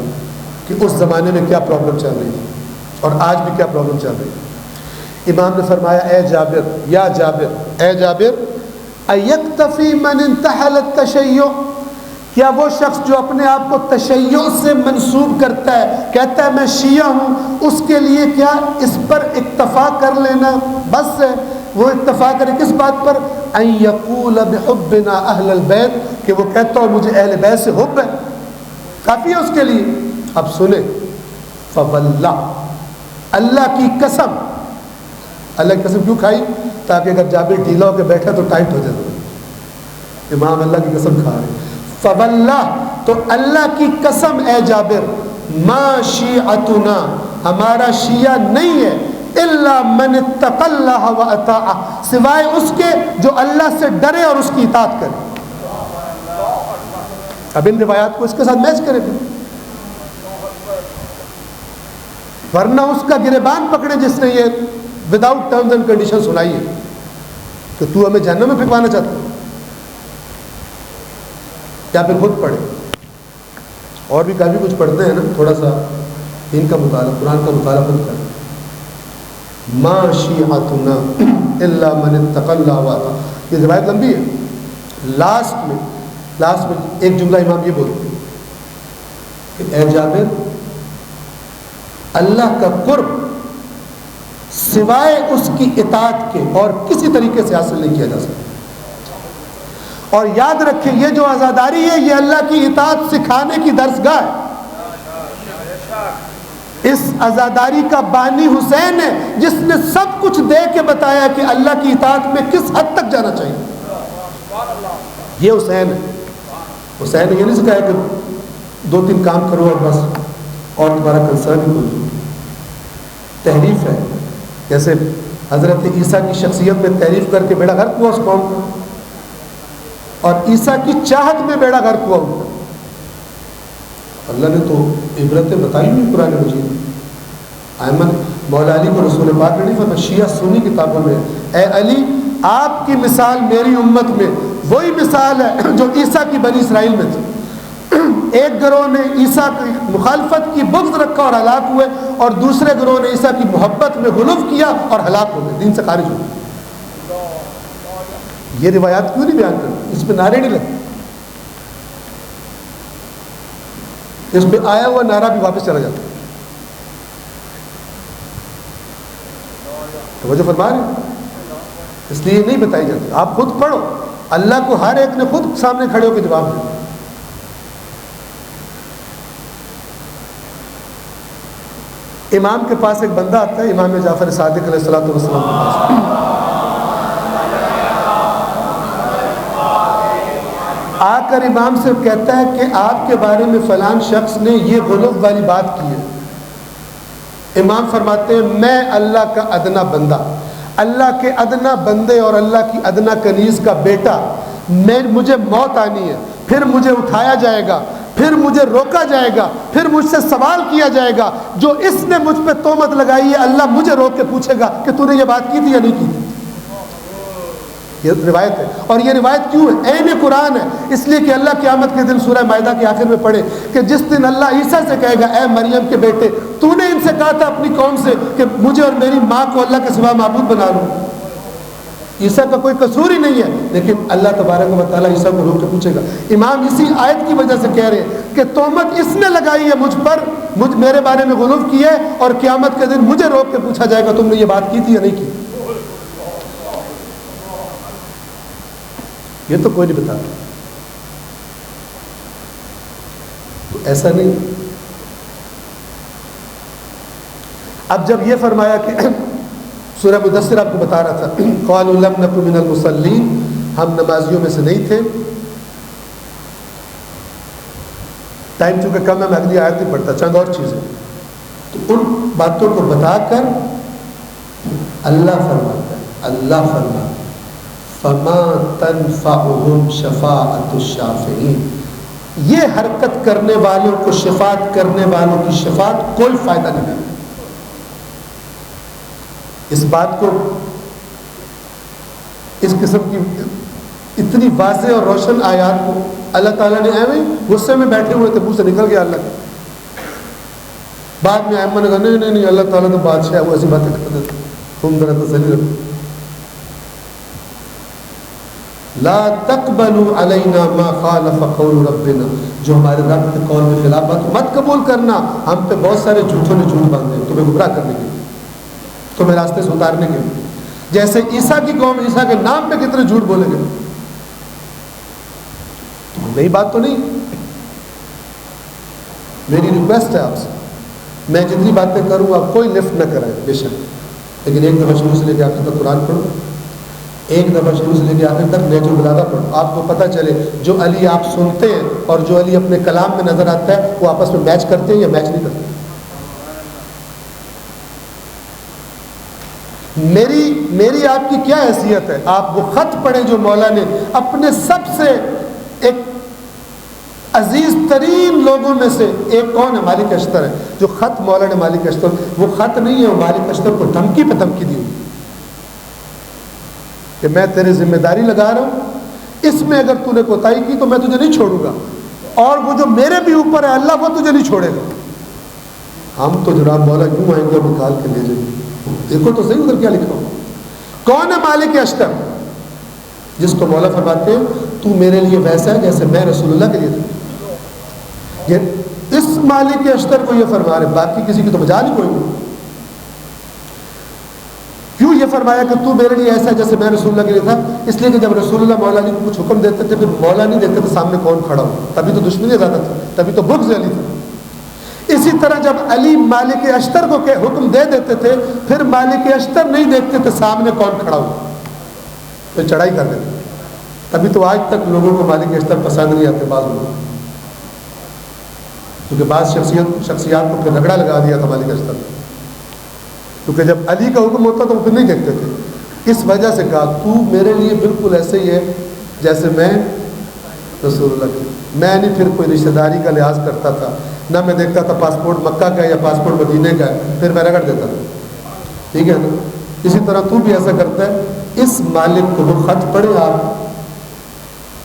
کہ اس زمانے میں کیا پرابلم چل رہی ہے اور آج بھی کیا پرابلم چل رہی ہے. امام نے فرمایا اے جابر، یا جابر، اے جابر، ایکتفی من انتحل التشیع، کیا وہ شخص جو اپنے آپ کو تشیع سے منسوب کرتا ہے، کہتا ہے میں شیعہ ہوں، اس کے لیے کیا اس پر اکتفا کر لینا بس ہے؟ وہ اکتفا کرے کس بات پر؟ ان یقول بحبنا اہل البیت، کہ وہ کہتا ہو مجھے اہل بیت سے حب ہے، کافی ہے اس کے لیے. اب سنیں، فواللہ، اللہ کی قسم. اللہ کی قسم کیوں کھائی؟ تاکہ اگر جابر ڈھیلا ہو کے بیٹھا تو ٹائٹ ہو جائے. امام اللہ کی قسم کھا رہے. فواللہ، تو اللہ کی قسم اے جابر، ما شیعتنا، ہمارا شیعہ نہیں ہے، الا من اتقى اللہ واطاع، سوائے اس کے جو اللہ سے ڈرے اور اس کی اطاعت کرے. اب ان روایات کو اس کے ساتھ میچ کرے پھر، ورنہ اس کا گریبان پکڑے جس نے یہ وداؤٹ ٹرمز اینڈ کنڈیشن سنائی ہے کہ تو ہمیں جہنم میں پھینکوانا چاہتا ہے، یا پھر خود پڑھے. اور بھی کافی کچھ پڑھتے ہیں نا، تھوڑا سا دین کا مطالعہ، قرآن کا مطالعہ خود کریں. ما شیعتنا الا من اتقى اللہ واطاع، یہ روایت لمبی ہے. لاسٹ میں ایک جملہ امام یہ بولتے ہیں کہ اے جابر، اللہ کا قرب سوائے اس کی اطاعت کے اور کسی طریقے سے حاصل نہیں کیا جا سکتا. اور یاد رکھیں یہ جو عزاداری ہے یہ اللہ کی اطاعت سکھانے کی درسگاہ ہے. اس عزاداری کا بانی حسین ہے جس نے سب کچھ دے کے بتایا کہ اللہ کی اطاعت میں کس حد تک جانا چاہیے. یہ حسین ہے. حسین نے یہ نہیں سکھایا کہ 2-3 کام کرو اور بس اور تمہارا کنسرن ہی کوئی. تحریف ہے، جیسے حضرت عیسیٰ کی شخصیت میں تعریف کر کے بیڑا غرق ہوا اس قوم کا، اور عیسیٰ کی چاہت میں بیڑا غرق ہوا ان کا. اللہ نے تو عبرتیں بتائی ہوئی قرآن مجید میں. ائمہ مولا علی کو رسول پاک نے نہیں فرمایا، شیعہ سنی کتابوں میں اے علی آپ کی مثال میری امت میں وہی مثال ہے جو عیسیٰ کی بنی اسرائیل میں تھی. ایک گروہ نے عیسیٰ کی مخالفت کی، بغض رکھا اور ہلاک ہوئے، اور دوسرے گروہ نے عیسیٰ کی محبت میں غلو کیا اور ہلاک ہو گئے، دین سے خارج ہو گئے. یہ روایات کیوں نہیں بیان کرتی؟ اس پہ نعرے نہیں لگتے. اس پہ آیا ہوا نعرہ بھی واپس چلا جاتا ہے. توجہ فرما رہے ہیں؟ اس لیے نہیں بتائی جاتی. آپ خود پڑھو، اللہ کو ہر ایک نے خود سامنے کھڑے ہو کے جواب دیا. امام کے پاس ایک بندہ آتا ہے، امام جعفر صادق علیہ الصلوۃ والسلام کے پاس. آ کر امام سے کہتا ہے کہ آپ کے بارے میں فلان شخص نے یہ غلو والی بات کی ہے. امام فرماتے ہیں میں اللہ کا ادنا بندہ، اللہ کے ادنا بندے اور اللہ کی ادنا کنیز کا بیٹا، مجھے موت آنی ہے، پھر مجھے اٹھایا جائے گا، پھر مجھے روکا جائے گا، پھر مجھ سے سوال کیا جائے گا. جو اس نے مجھ پہ تہمت لگائی ہے اللہ مجھے روک کے پوچھے گا کہ تو نے یہ بات کی تھی یا نہیں کی تھی. یہ روایت ہے. اور یہ روایت کیوں ہے؟ عین قرآن ہے. اس لیے کہ اللہ قیامت کے دن سورہ مائدہ کے آخر میں پڑھے کہ جس دن اللہ عیسیٰ سے کہے گا اے مریم کے بیٹے تو نے ان سے کہا تھا اپنی قوم سے کہ مجھے اور میری ماں کو اللہ کے سوا معبود بنا لو. عیسیٰ کا کوئی قصور ہی نہیں ہے، لیکن اللہ تبارک و تعالیٰ عیسیٰ کو روک کے پوچھے گا. امام اسی آیت کی وجہ سے کہہ رہے ہیں کہ تہمت اس نے لگائی ہے مجھ پر، میرے بارے میں غلو کی ہے، اور قیامت کے دن مجھے روک کے پوچھا جائے گا تم نے یہ بات کی تھی یا نہیں کی. یہ تو کوئی نہیں بتاتا. تو ایسا نہیں. اب جب یہ فرمایا کہ سورہ مدثر آپ کو بتا رہا تھا قالوا لم نکن من المصلین، ہم نمازیوں میں سے نہیں تھے. ٹائم چونکہ کم ہے میں اگلی آیت نہیں پڑھتا، چند اور چیزیں. تو ان باتوں کو بتا کر اللہ فرماتا ہے اللہ فرما فما تنفعهم شفاعت الشافعین، یہ حرکت کرنے والوں کو، شفاعت کرنے والوں کی شفاعت کوئی فائدہ نہیں ہے۔ اس بات کو، اس قسم کی اتنی واضح اور روشن آیات کو اللہ تعالیٰ نے ایویں غصے میں بیٹھے ہوئے تھے، منہ سے نکل گیا اللہ کا۔ بعد میں ائمہ نے کہا نہیں اللہ تعالیٰ تو بادشاہ ہے، وہ ایسی باتیں کرتے تھے، تم ذرا تسلی رکھو۔ لا تقبلوا علینا ما خالف قول ربنا، جو ہمارے رب کے قول میں خلاف بات مت قبول کرنا۔ ہم پہ بہت سارے جھوٹوں نے جھوٹ باندھے ہیں تمہیں گمراہ کرنے کے لیے، تمہیں راستے سے اتارنے کے لیے، جیسے عیسیٰ کی قوم عیسیٰ کے نام پہ کتنے جھوٹ بولے گئے۔ نئی بات تو نہیں، میری ریکویسٹ ہے آپ سے، میں جتنی باتیں کروں آپ کوئی لفٹ نہ کریں بے شک، لیکن ایک دفعہ شروع سے لے کے آخر تک قرآن پڑھو، ایک دفعہ شروع سے لے کے آخر تک نہج البلاغہ پڑھو، آپ کو پتہ چلے جو علی آپ سنتے ہیں اور جو علی اپنے کلام میں نظر آتا ہے وہ آپس میں میچ کرتے ہیں یا میچ نہیں کرتے۔ میری آپ کی کیا حیثیت ہے؟ آپ وہ خط پڑھیں جو مولا نے اپنے سب سے ایک عزیز ترین لوگوں میں سے ایک کون ہے؟ مالک اشتر ہے، جو خط مولا نے مالک اشتر، وہ خط نہیں ہے، وہ مالک اشتر کو دھمکی پہ دھمکی دی ہوئی کہ میں تیرے ذمہ داری لگا رہا ہوں، اس میں اگر تو نے کوتاہی کی تو میں تجھے نہیں چھوڑوں گا، اور وہ جو میرے بھی اوپر ہے اللہ وہ تجھے نہیں چھوڑے گا۔ ہم تو جناب مولا کیوں آئیں گے اور نکال کے لے جائیں گے؟ دیکھو تو صحیح ادھر کیا لکھا ہو، کون ہے مالک اشتر؟ جس کو مولا فرماتے ہیں تو میرے لیے ویسا ہے جیسے میں رسول اللہ کے لیے تھا۔ یہ اس مالک اشتر کو یہ فرما رہے، باقی کسی کی تو مجال ہی کوئی نہیں۔ کیوں یہ فرمایا کہ تو میرے لیے ایسا ہے جیسے میں رسول اللہ کے لیے تھا؟ اس لیے کہ جب رسول اللہ مولا علی کو کچھ حکم دیتے تھے، پھر مولا نہیں دیتے تھے سامنے کون کھڑا ہو، تبھی تو دشمنی زیادہ تھی، تبھی تو بغض علی تھا۔ اسی طرح جب علی مالک اشتر کو حکم دے دیتے تھے، پھر مالک اشتر نہیں دیکھتے تھے سامنے کون کھڑا ہو، پھر چڑھائی کر دیتے۔ تبھی تو آج تک لوگوں کو مالک اشتر پسند نہیں آتے، بعض لوگوں، کیونکہ بعض شخصیات کو پھر رگڑا لگا دیا تھا مالک اشتر، کیونکہ جب علی کا حکم ہوتا تو وہ پھر نہیں دیکھتے تھے۔ اس وجہ سے کہا تو میرے لیے بالکل ایسے ہی ہے جیسے میں رسول اللہ کی، میں نہیں پھر کوئی رشتہ داری کا لحاظ کرتا تھا، نہ میں دیکھتا تھا پاسپورٹ مکہ کا ہے یا پاسپورٹ مدینے کا ہے، پھر میں رگڑ دیتا تھا، ٹھیک ہے نا؟ اسی طرح تو بھی ایسا کرتا ہے۔ اس مالک کو وہ خط پڑھے آپ،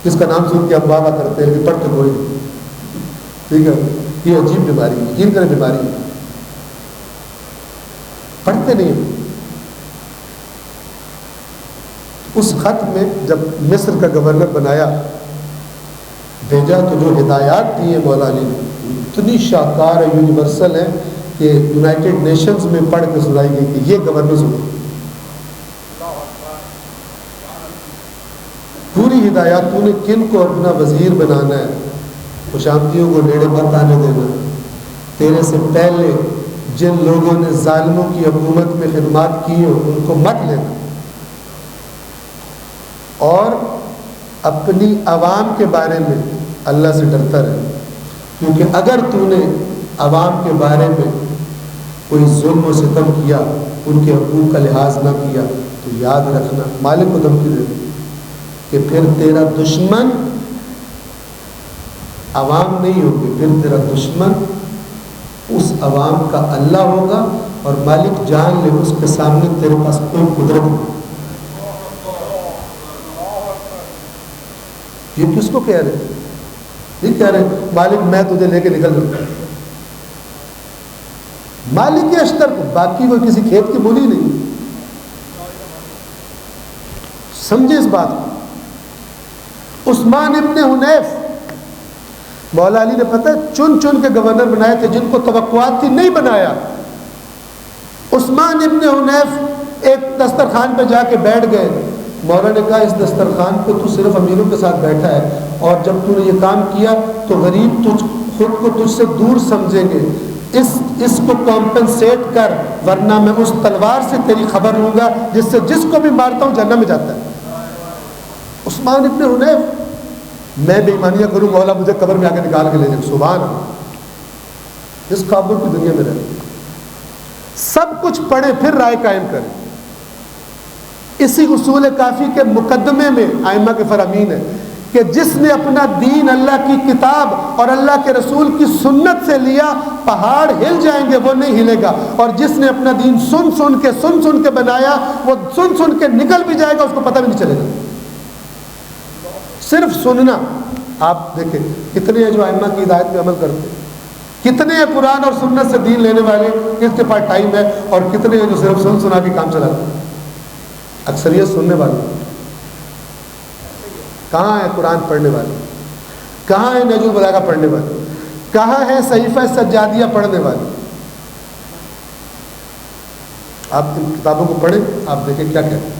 جس کا نام سن کے ہم واہ کرتے ہیں کہ پڑھتے کوئی نہیں، ٹھیک ہے؟ یہ عجیب بیماری ہے، یقین کریں بیماری ہے، پڑھتے نہیں۔ اس خط میں جب مصر کا گورنر بنایا بھیجا تو جو ہدایات دی ہیں مولا علی نے اتنی شاہکار ہے، یونیورسل ہے کہ یونائٹڈ نیشنز میں پڑھ کے سنائی گئی کہ یہ گورنر سنو، پوری ہدایات، تو نے کن کو اپنا وزیر بنانا ہے، خوشامدیوں کو نیڑے مت آنے دینا، تیرے سے پہلے جن لوگوں نے ظالموں کی حکومت میں خدمات کی ہو ان کو مت لینا، اور اپنی عوام کے بارے میں اللہ سے ڈرتا رہے، کیونکہ اگر تو نے عوام کے بارے میں کوئی ظلم و ستم کیا، ان کے حقوق کا لحاظ نہ کیا، تو یاد رکھنا، مالک کو دھمکی دے کہ پھر تیرا دشمن عوام نہیں ہوگی، پھر تیرا دشمن اس عوام کا اللہ ہوگا، اور مالک جان لے اس کے سامنے تیرے پاس کوئی قدرت نہیں۔ یہ کس کو کہہ رہے؟ یہ کہہ رہے مالک میں تجھے لے کے نکل جاتا ہوں، مالک اشتر کو، باقی کوئی کسی کھیت کی بولی نہیں۔ سمجھے اس بات کو۔ عثمان ابن حنیف مولا علی نے پتہ چن چن کے گورنر بنائے تھے، جن کو توقعات تھی نہیں بنایا۔ عثمان ابن حنیف ایک دسترخوان پہ جا کے بیٹھ گئے، مولا نے کہا اس دسترخوان پہ تو صرف امیروں کے ساتھ بیٹھا ہے، اور جب تو نے یہ کام کیا تو غریب خود کو تجھ سے دور سمجھیں گے، اس کو کمپنسیٹ کر، ورنہ میں اس تلوار سے تیری خبر لوں گا جس سے جس کو بھی مارتا ہوں جہنم میں جاتا ہے۔ عثمان ابن حنیف، میں بے ایمانیاں کروں مولا مجھے قبر میں آ کے نکال کے لے جائے، سبحان اللہ۔ اس خوابوں کی دنیا میں رہے، سب کچھ پڑھے پھر رائے قائم کریں۔ اسی اصول کافی کے مقدمے میں ائمہ کے فرامین ہے کہ جس نے اپنا دین اللہ کی کتاب اور اللہ کے رسول کی سنت سے لیا، پہاڑ ہل جائیں گے وہ نہیں ہلے گا، اور جس نے اپنا دین سن سن کے بنایا وہ سن کے نکل بھی جائے گا، اس کو پتہ بھی نہیں چلے گا۔ صرف سننا، آپ دیکھیں کتنے ہیں جو ائمہ کی ہدایت پہ عمل کرتے ہیں، کتنے ہیں قرآن اور سنت سے دین لینے والے، کس کے پاس ٹائم ہے، اور کتنے ہیں جو صرف سنا کے کام چلاتے ہیں۔ اکثریت سننے والے، کہاں ہے قرآن پڑھنے والے، کہاں ہے نہج البلاغہ پڑھنے والے، کہاں ہے صحیفہ سجادیہ پڑھنے والے؟ آپ ان کتابوں کو پڑھیں، آپ دیکھیں کیا کہتے ہیں۔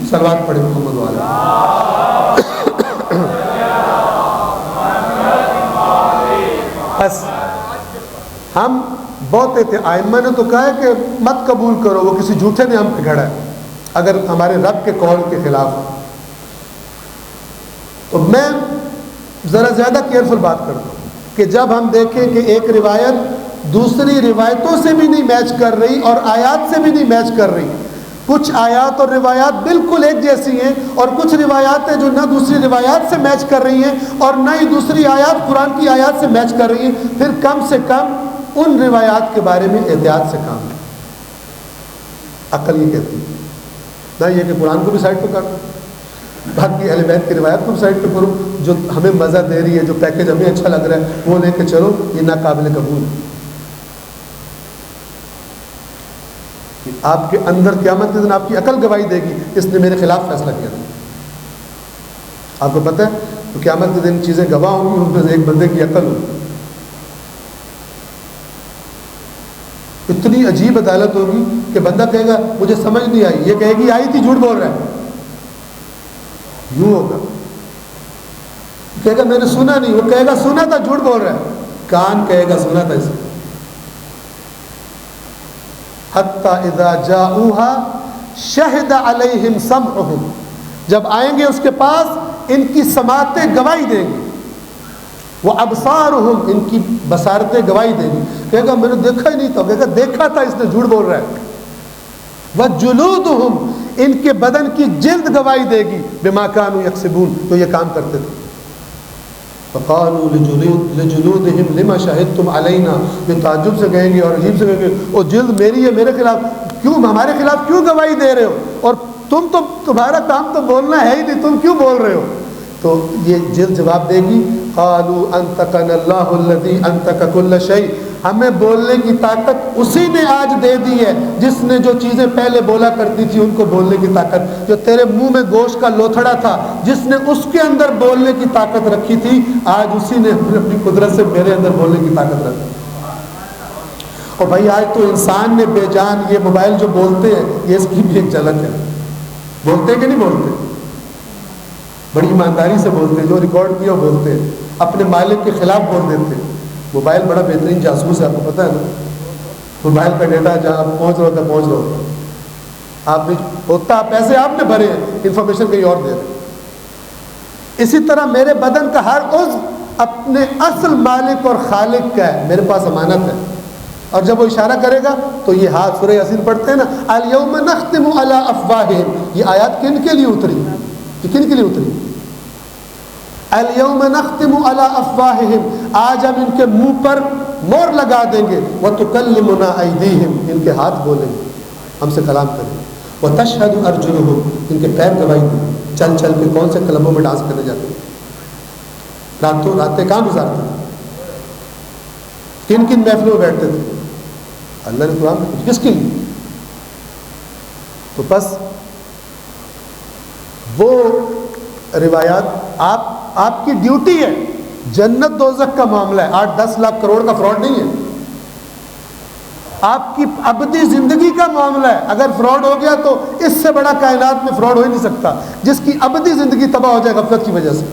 صلوات پڑھیں محمد والا۔ بس ہم بہت تھے، ائمہ نے تو کہا ہے کہ مت قبول کرو، وہ کسی جھوٹے نے ہم پہ گھڑا ہے اگر ہمارے رب کے قول کے خلاف ہے۔ تو میں ذرا زیادہ کیئرفل بات کرتا ہوں کہ جب ہم دیکھیں کہ ایک روایت دوسری روایتوں سے بھی نہیں میچ کر رہی اور آیات سے بھی نہیں میچ کر رہی، کچھ آیات اور روایات بالکل ایک جیسی ہیں، اور کچھ روایات ہیں جو نہ دوسری روایات سے میچ کر رہی ہیں اور نہ ہی دوسری آیات قرآن کی آیات سے میچ کر رہی ہیں، پھر کم سے کم ان روایات کے بارے میں احتیاط سے کام ہے۔ عقل یہ کہتی ہے، نہ یہ کہ قرآن کو بھی سائڈ پہ کر دو، باقی اہل بیت کی روایت کو بھی سائڈ پہ کرو، جو ہمیں مزہ دے رہی ہے، جو پیکج ہمیں اچھا لگ رہا ہے وہ لے کے چلو، یہ ناقابل قبول ہے۔ آپ کے اندر قیامت کے دن آپ کی عقل گواہی دے گی، اس نے میرے خلاف فیصلہ کیا تھا۔ آپ کو پتہ ہے تو قیامت کے دن چیزیں گواہ ہوں گی، ان میں سے ایک بندے کی عقل ہوگی۔ اتنی عجیب عدالت ہوگی کہ بندہ کہے گا مجھے سمجھ نہیں آئی، یہ کہے گی آئی تھی، جھوٹ بول رہا ہے، یوں ہوگا۔ کہے گا میں نے سنا نہیں، وہ کہے گا سنا تھا، جھوٹ بول رہا ہے، کان کہے گا سنا تھا اسے۔ حتی اذا جاؤہا شہد علیہم سمعہم، جب آئیں گے اس کے پاس ان کی سماعتیں گواہی دیں گی، وہ ابصارہم، ان کی بصارتیں گواہی دیں گی، کہے گا میں نے دیکھا ہی نہیں تھا، کہے گا دیکھا تھا، اس نے جھوٹ بول رہا ہے۔ وجلودہم، ان کے بدن کی جلد گواہی دے گی، بما کانوا یکسبون، تو یہ کام کرتے تھے۔ فقالوا لجلودہم لما شہدتم علینا، یہ تعجب سے کہیں گے اور عجیب سے کہیں گے وہ جلد میری ہے، میرے خلاف کیوں، ہمارے خلاف کیوں گواہی دے رہے ہو، اور تمہارا کام تو بولنا ہے ہی نہیں، تم کیوں بول رہے ہو؟ تو یہ جلد جواب دے گی، قالوا انطقنا اللہ الذی انطق کل شیء، ہمیں بولنے کی طاقت اسی نے آج دے دی ہے جس نے جو چیزیں پہلے بولا کرتی تھی ان کو بولنے کی طاقت، جو تیرے منہ میں گوشت کا لوتھڑا تھا جس نے اس کے اندر بولنے کی طاقت رکھی تھی، آج اسی نے اپنی قدرت سے میرے اندر بولنے کی طاقت رکھی۔ اور بھائی آج تو انسان نے بے جان یہ موبائل جو بولتے ہیں، یہ اس کی بھی ایک جھلک ہے، بولتے کہ نہیں بولتے؟ بڑی ایمانداری سے بولتے ہیں، جو ریکارڈ کیا وہ بولتے ہیں، اپنے مالک کے خلاف بول دیتے ہیں۔ موبائل بڑا بہترین جاسوس ہے، آپ کو پتہ ہے نا، موبائل کا ڈیٹا جہاں پہنچ رہا ہوتا ہے پہنچ رہا ہوتا ہے، آپ نے ہوتا پیسے آپ نے بھرے ہیں، انفارمیشن کہیں اور دے رہے ہیں۔ اسی طرح میرے بدن کا ہر عضو اپنے اصل مالک اور خالق کا ہے، میرے پاس امانت ہے، اور جب وہ اشارہ کرے گا تو یہ ہاتھ سورہ یاسین پڑھتے ہیں نا، الیوم نختم علی افواہہم، یہ آیات کن کے لیے اتری؟ یہ کن کے لیے اتری؟ الیوم نختم علی افواہہم، آج ہم ان کے منہ پر مور لگا دیں گے، وتکلمنا ایدیہم، ان کے ہاتھ بولیں گے، ہم سے کلام کریں گے، وتشہد ارجلہم، ان کے پیر گواہی دیں گے، چل چل کے کون سے کلبوں میں ڈانس کرنے جاتے ہیں، راتیں کہاں گزارتے تھے، کن کن محفلوں میں بیٹھتے تھے، اللہ نے قرآن میں کچھ کس کے لیے؟ تو بس وہ روایات آپ کی ڈیوٹی ہے، جنت دوزخ کا معاملہ ہے، 8-10 لاکھ کروڑ کا فراڈ نہیں ہے، آپ کی ابدی زندگی کا معاملہ ہے۔ اگر فراڈ ہو گیا تو اس سے بڑا کائنات میں فراڈ ہو ہی نہیں سکتا، جس کی ابدی زندگی تباہ ہو جائے غفلت کی وجہ سے،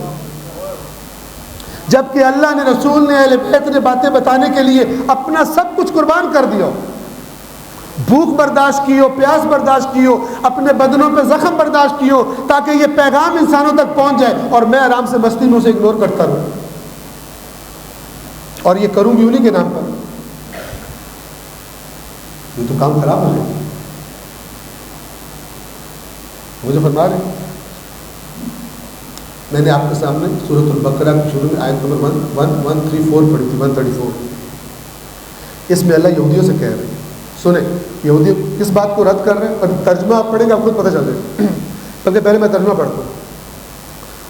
جبکہ اللہ نے، رسول نے، اہل بیت نے باتیں بتانے کے لیے اپنا سب کچھ قربان کر دیا، بھوک برداشت کی ہو، پیاس برداشت کی ہو، اپنے بدنوں پہ زخم برداشت کی ہو، تاکہ یہ پیغام انسانوں تک پہنچ جائے، اور میں آرام سے مستی میں اسے اگنور کرتا رہوں، اور یہ کروں بھی انہی کے نام پر، یہ تو کام خراب ہو جائے۔ مجھے فرما رہے ہیں. میں نے آپ کے سامنے سورۃ البقرہ کے شروع میں آیت نمبر 134 پڑھی تھی, 134. اس میں اللہ یہودیوں سے کہہ رہے ہیں, سنیں یہودی کس بات کو رد کر رہے ہیں, اور ترجمہ آپ پڑھیں گے آپ خود پتہ چل جائے. بلکہ پہلے میں ترجمہ پڑھتا ہوں,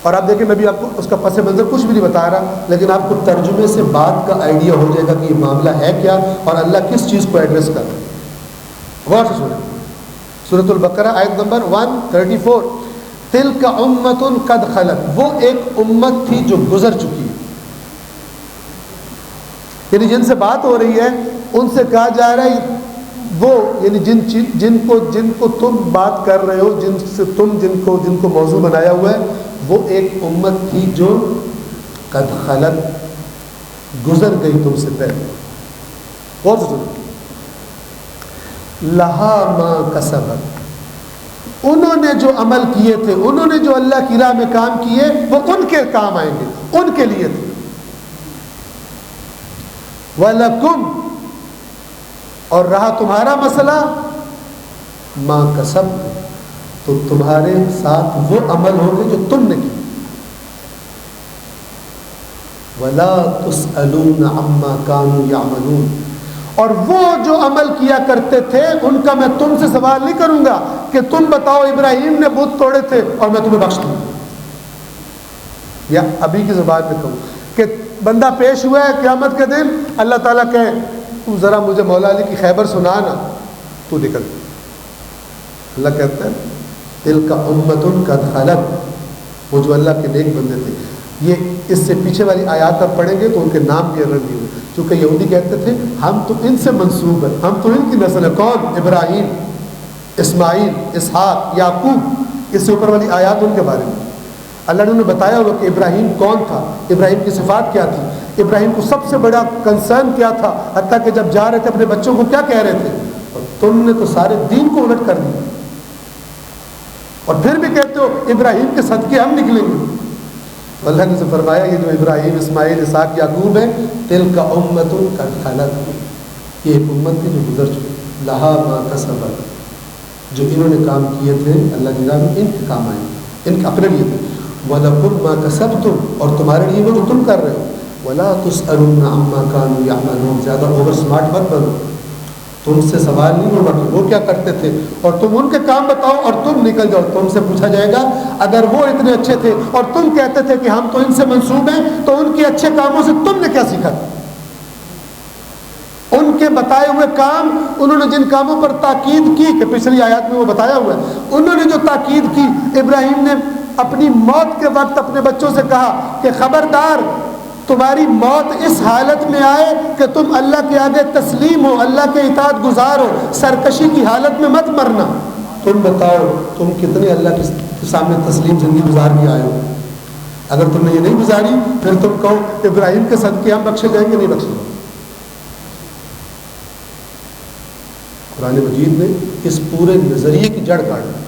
اور آپ دیکھیں میں بھی آپ کو اس کا پس منظر کچھ بھی نہیں بتا رہا, لیکن آپ کو ترجمے سے بات کا آئیڈیا ہو جائے گا کہ یہ معاملہ ہے کیا اور اللہ کس چیز کو ایڈریس کر رہا ہے. غور سے سنیں سورۃ البقرہ آیت نمبر 134. تلک امۃ قد خلت, وہ ایک امت تھی جو گزر چکی ہے. یعنی جن سے بات ہو رہی ہے ان سے کہا جا رہا ہے وہ, یعنی جن کو تم بات کر رہے ہو, جن کو موضوع بنایا ہوا ہے, وہ ایک امت تھی جو قد خلت, گزر گئی تم سے پہلے. غور سے سنو, لہا ما کسبت, انہوں نے جو عمل کیے تھے, انہوں نے جو اللہ کی راہ میں کام کیے وہ ان کے کام آئیں گے, ان کے لیے تھے. وَلَكُمْ, اور رہا تمہارا مسئلہ, ما کسبتم, تو تمہارے ساتھ وہ عمل ہوں گے جو تم نے کیا. وَلَا تُسْأَلُونَ عَمَّا كَانُوا يَعْمَلُونَ, اور وہ جو عمل کیا کرتے تھے ان کا میں تم سے سوال نہیں کروں گا کہ تم بتاؤ ابراہیم نے بت توڑے تھے اور میں تمہیں بخش دوں. یا ابھی کی زبان میں کہوں کہ بندہ پیش ہوا ہے قیامت کے دن, اللہ تعالیٰ کہے تو ذرا مجھے مولا علی کی خیبر سنا نا, تو نکل. اللہ کہتا ہے تلک امۃ قد خلت, وہ جو اللہ کے نیک بندے تھے. یہ اس سے پیچھے والی آیات آپ پڑھیں گے تو ان کے نام بھی الگ نہیں ہوئے, چونکہ یہودی کہتے تھے ہم تو ان سے منسوب ہیں, ہم تو ان کی نسل ہے. کون؟ ابراہیم, اسماعیل, اسحاق, یعقوب. اس سے اوپر والی آیات ان کے بارے میں اللہ نے انہیں بتایا ہوا کہ ابراہیم کون تھا, ابراہیم کی صفات کیا تھی, ابراہیم کو سب سے بڑا کنسرن کیا تھا, حتیٰ کہ جب جا رہے تھے اپنے بچوں کو کیا کہہ رہے تھے, اور تم نے تو سارے دین کو الٹ کر دیا, اور پھر بھی کہتے ہو ابراہیم کے صدقے ہم نکلیں گے. اللہ نے سے فرمایا یہ جو ابراہیم, اسماعیل, اسحاق, یعقوب ہے, تلک امۃ قد خلت, یہ ایک امت تھی جو گزر چکی. لہا ما کسبت, جو انہوں نے کام کیے تھے اللہ کی راہ میں ان کے کام آئے, ان کے اپنے لیے تھے. وَلَكُمْ مَا كَسَبْتُمْ, اور تمہارے لیے وہ جو تم کر رہے ہو. وَلَا تُسْأَلُونَ عَمَّا كَانُوا يَعْمَلُونَ, زیادہ اوور سمارٹ مت بنو, تم سے سوال نہیں ہوگا کہ وہ کیا کرتے تھے, اور تم ان کے کام بتاؤ اور تم نکل جاؤ. تم سے پوچھا جائے گا اگر وہ اتنے اچھے تھے اور تم کہتے تھے کہ ہم تو ان سے منسوب ہیں, تو ان کے اچھے کاموں سے تم نے کیا سیکھا تھا. ان کے بتائے ہوئے کام, انہوں نے جن کاموں پر تاکید کی کہ پچھلی آیات میں وہ بتایا ہوا ہے, انہوں نے جو تاکید کی. ابراہیم نے اپنی موت کے وقت اپنے بچوں سے کہا کہ خبردار تمہاری موت اس حالت میں آئے کہ تم اللہ کے آگے تسلیم ہو, اللہ کے اطاعت گزار ہو, سرکشی کی حالت میں مت مرنا. تم بتاؤ تم کتنے اللہ کے سامنے تسلیم زندگی گزار کے آئے ہو. اگر تم نے یہ نہیں گزاری پھر تم کہو ابراہیم کے صدقے ہم بخشے جائیں گے, نہیں بخشے جائیں. قرآن مجید نے اس پورے نظریے کی جڑ کاٹ دی.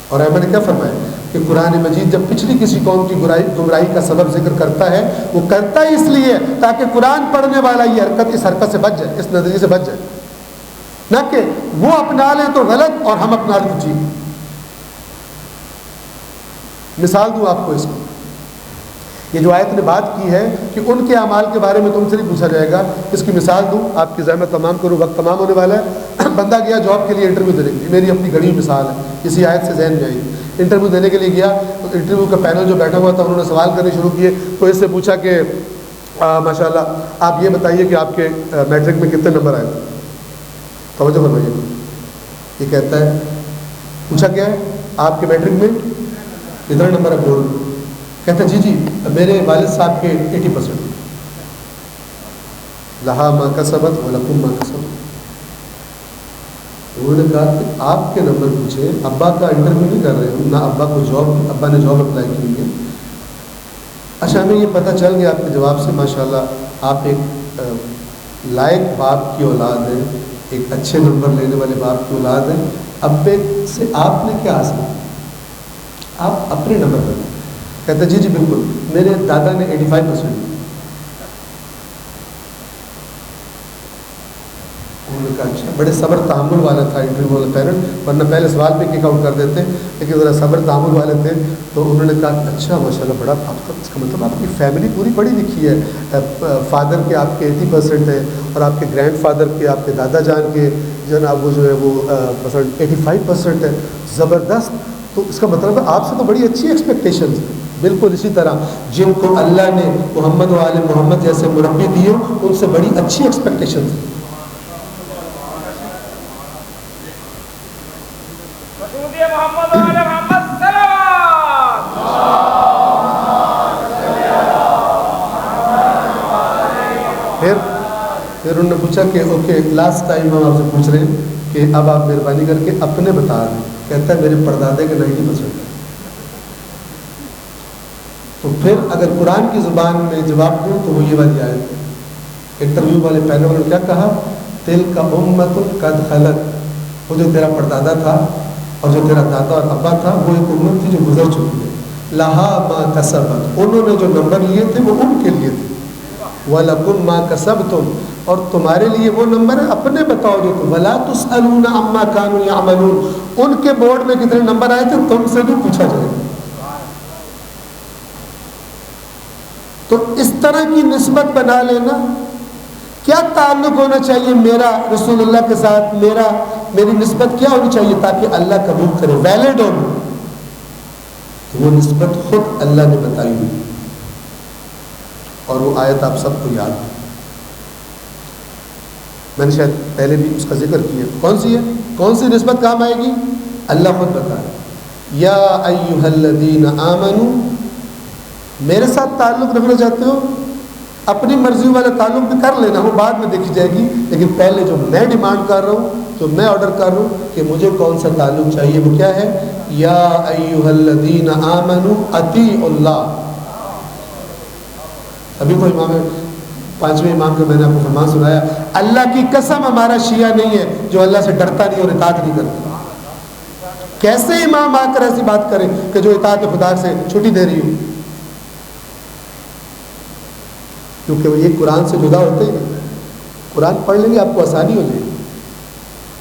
اور میں نے کیا فرمایا کہ قرآن مجید جب پچھلی کسی قوم کی گمراہی کا سبب ذکر کرتا ہے, وہ کرتا ہی اس لیے تاکہ قرآن پڑھنے والا یہ اس حرکت سے بچ جائے, اس نظریے سے بچ جائے, نہ کہ وہ اپنا لیں تو غلط اور ہم اپنا لیں تو ٹھیک. مثال دوں آپ کو اس کو, یہ جو آیت نے بات کی ہے کہ ان کے اعمال کے بارے میں تم سے نہیں پوچھا جائے گا, اس کی مثال دوں, آپ کی زحمت تمام کروں, وقت تمام ہونے والا ہے. بندہ گیا جاب کے لیے انٹرویو دینے کے لیے, میری اپنی گھڑی مثال ہے, اسی آیت سے ذہن میں آئی. انٹرویو دینے کے لیے گیا, تو انٹرویو کا پینل جو بیٹھا ہوا تھا انہوں نے سوال کرنے شروع کیے. تو اس سے پوچھا کہ ماشاء اللہ آپ یہ بتائیے کہ آپ کے میٹرک میں کتنے نمبر آئے تھے. توجہ فرمائیے, یہ کہتا ہے پوچھا کیا ہے آپ کے میٹرک میں کتنے نمبر ہے بورڈ میں. کہتا ہے جی میرے والد صاحب کے 80%. لہا ما کسبت ولکم ما کسبت. انہوں نے کہا کہ آپ کے نمبر پوچھے, ابا کا انٹرویو نہیں کر رہے ہوں, نہ ابا کو جاب, ابا نے جاب اپلائی کی ہے. اچھا ہمیں یہ پتہ چل گیا آپ کے جواب سے ماشاءاللہ آپ ایک لائق باپ کی اولاد ہیں, ایک اچھے نمبر لینے والے باپ کی اولاد ہیں. ابے سے آپ نے کیا حاصل کیا, آپ اپنے نمبر پر. کہتا جی بالکل, میرے دادا نے 85%. انہوں نے کہا اچھا. بڑے صبر تحمل والا تھا انٹرویو والا پیرنٹ, ورنہ پہلے سوال پہ کک آؤٹ کر دیتے, لیکن ذرا صبر تحمل والے تھے. تو انہوں نے کہا اچھا ماشاء اللہ بڑا, آپ کا اس کا مطلب آپ کی فیملی پوری پڑھی لکھی ہے, فادر کے آپ کے 80% ہے, اور آپ کے گرینڈ فادر کے, آپ کے دادا جان کے جناب وہ جو ہے وہ 85% ہے. زبردست. تو اس کا مطلب ہے آپ سے تو بڑی اچھی ایکسپیکٹیشنز ہیں. بالکل اسی طرح جن کو اللہ نے محمد و آل محمد جیسے مربی دیے ان سے بڑی اچھی ایکسپیکٹیشنز ہیں. پھر انہوں نے پوچھا کہ اوکے لاسٹ ٹائم ہم آپ سے پوچھ رہے ہیں کہ اب آپ مہربانی کر کے اپنے بتا رہے ہیں. کہتا ہے میرے پردادے کے 90%. تو پھر اگر قرآن کی زبان میں جواب دوں تو وہ یہ والی آیت ہے. انٹرویو والے پہلے انہوں نے کیا کہا, تل کا امت قد خلت, وہ جو تیرا پردادا تھا اور جو تیرا دادا اور ابا تھا وہ ایک امت تھی جو گزر چکی ہے. لہا ما کسبت, انہوں نے جو نمبر لیے تھے وہ ان کے لیے تھے. وَلَكُمْ مَا كَسَبْتُمْ, اور تمہارے لیے وہ نمبر ہے اپنے بتاؤ جو تم. وَلَا تُسْأَلُونَ عَمَّا كَانُوا يَعْمَلُونَ, ان کے بورڈ میں کتنے نمبر آئے تھے تم سے بھی پوچھا جائے گا. تو اس طرح کی نسبت بنا لینا. کیا تعلق ہونا چاہیے میرا رسول اللہ کے ساتھ, میری نسبت کیا ہونی چاہیے تاکہ اللہ قبول کرے, ویلڈ ہو. وہ نسبت خود اللہ نے بتائی ہوئی, اور وہ آیت آپ سب کو یاد ہے. میں نے شاید پہلے بھی اس کا ذکر کیا. کون سی ہے, کون سی نسبت کام آئے گی؟ اللہ خود بتا رہا ہے, یا ایھا الذین آمنوا, میرے ساتھ تعلق رکھنا چاہتے ہو اپنی مرضی والا تعلق بھی کر لینا, وہ بعد میں دیکھی جائے گی, لیکن پہلے جو میں ڈیمانڈ کر رہا ہوں, جو میں آرڈر کر رہا ہوں کہ مجھے کون سا تعلق چاہیے, وہ کیا ہے؟ یا ایھا الذین آمنوا اطیعوا اللہ. ابھی تو امام 5ویں امام کا میں نے آپ کو فرمان سنایا, اللہ کی قسم ہمارا شیعہ نہیں ہے جو اللہ سے ڈرتا نہیں اور اطاعت نہیں کرتا. کیسے امام آ کر ایسی بات کریں کہ جو اطاعت خدا سے چھٹی دے رہی ہو, کیونکہ وہ یہ قرآن سے جدا ہوتے ہیں. قرآن پڑھ لیں گے آپ کو آسانی ہو جائے گی,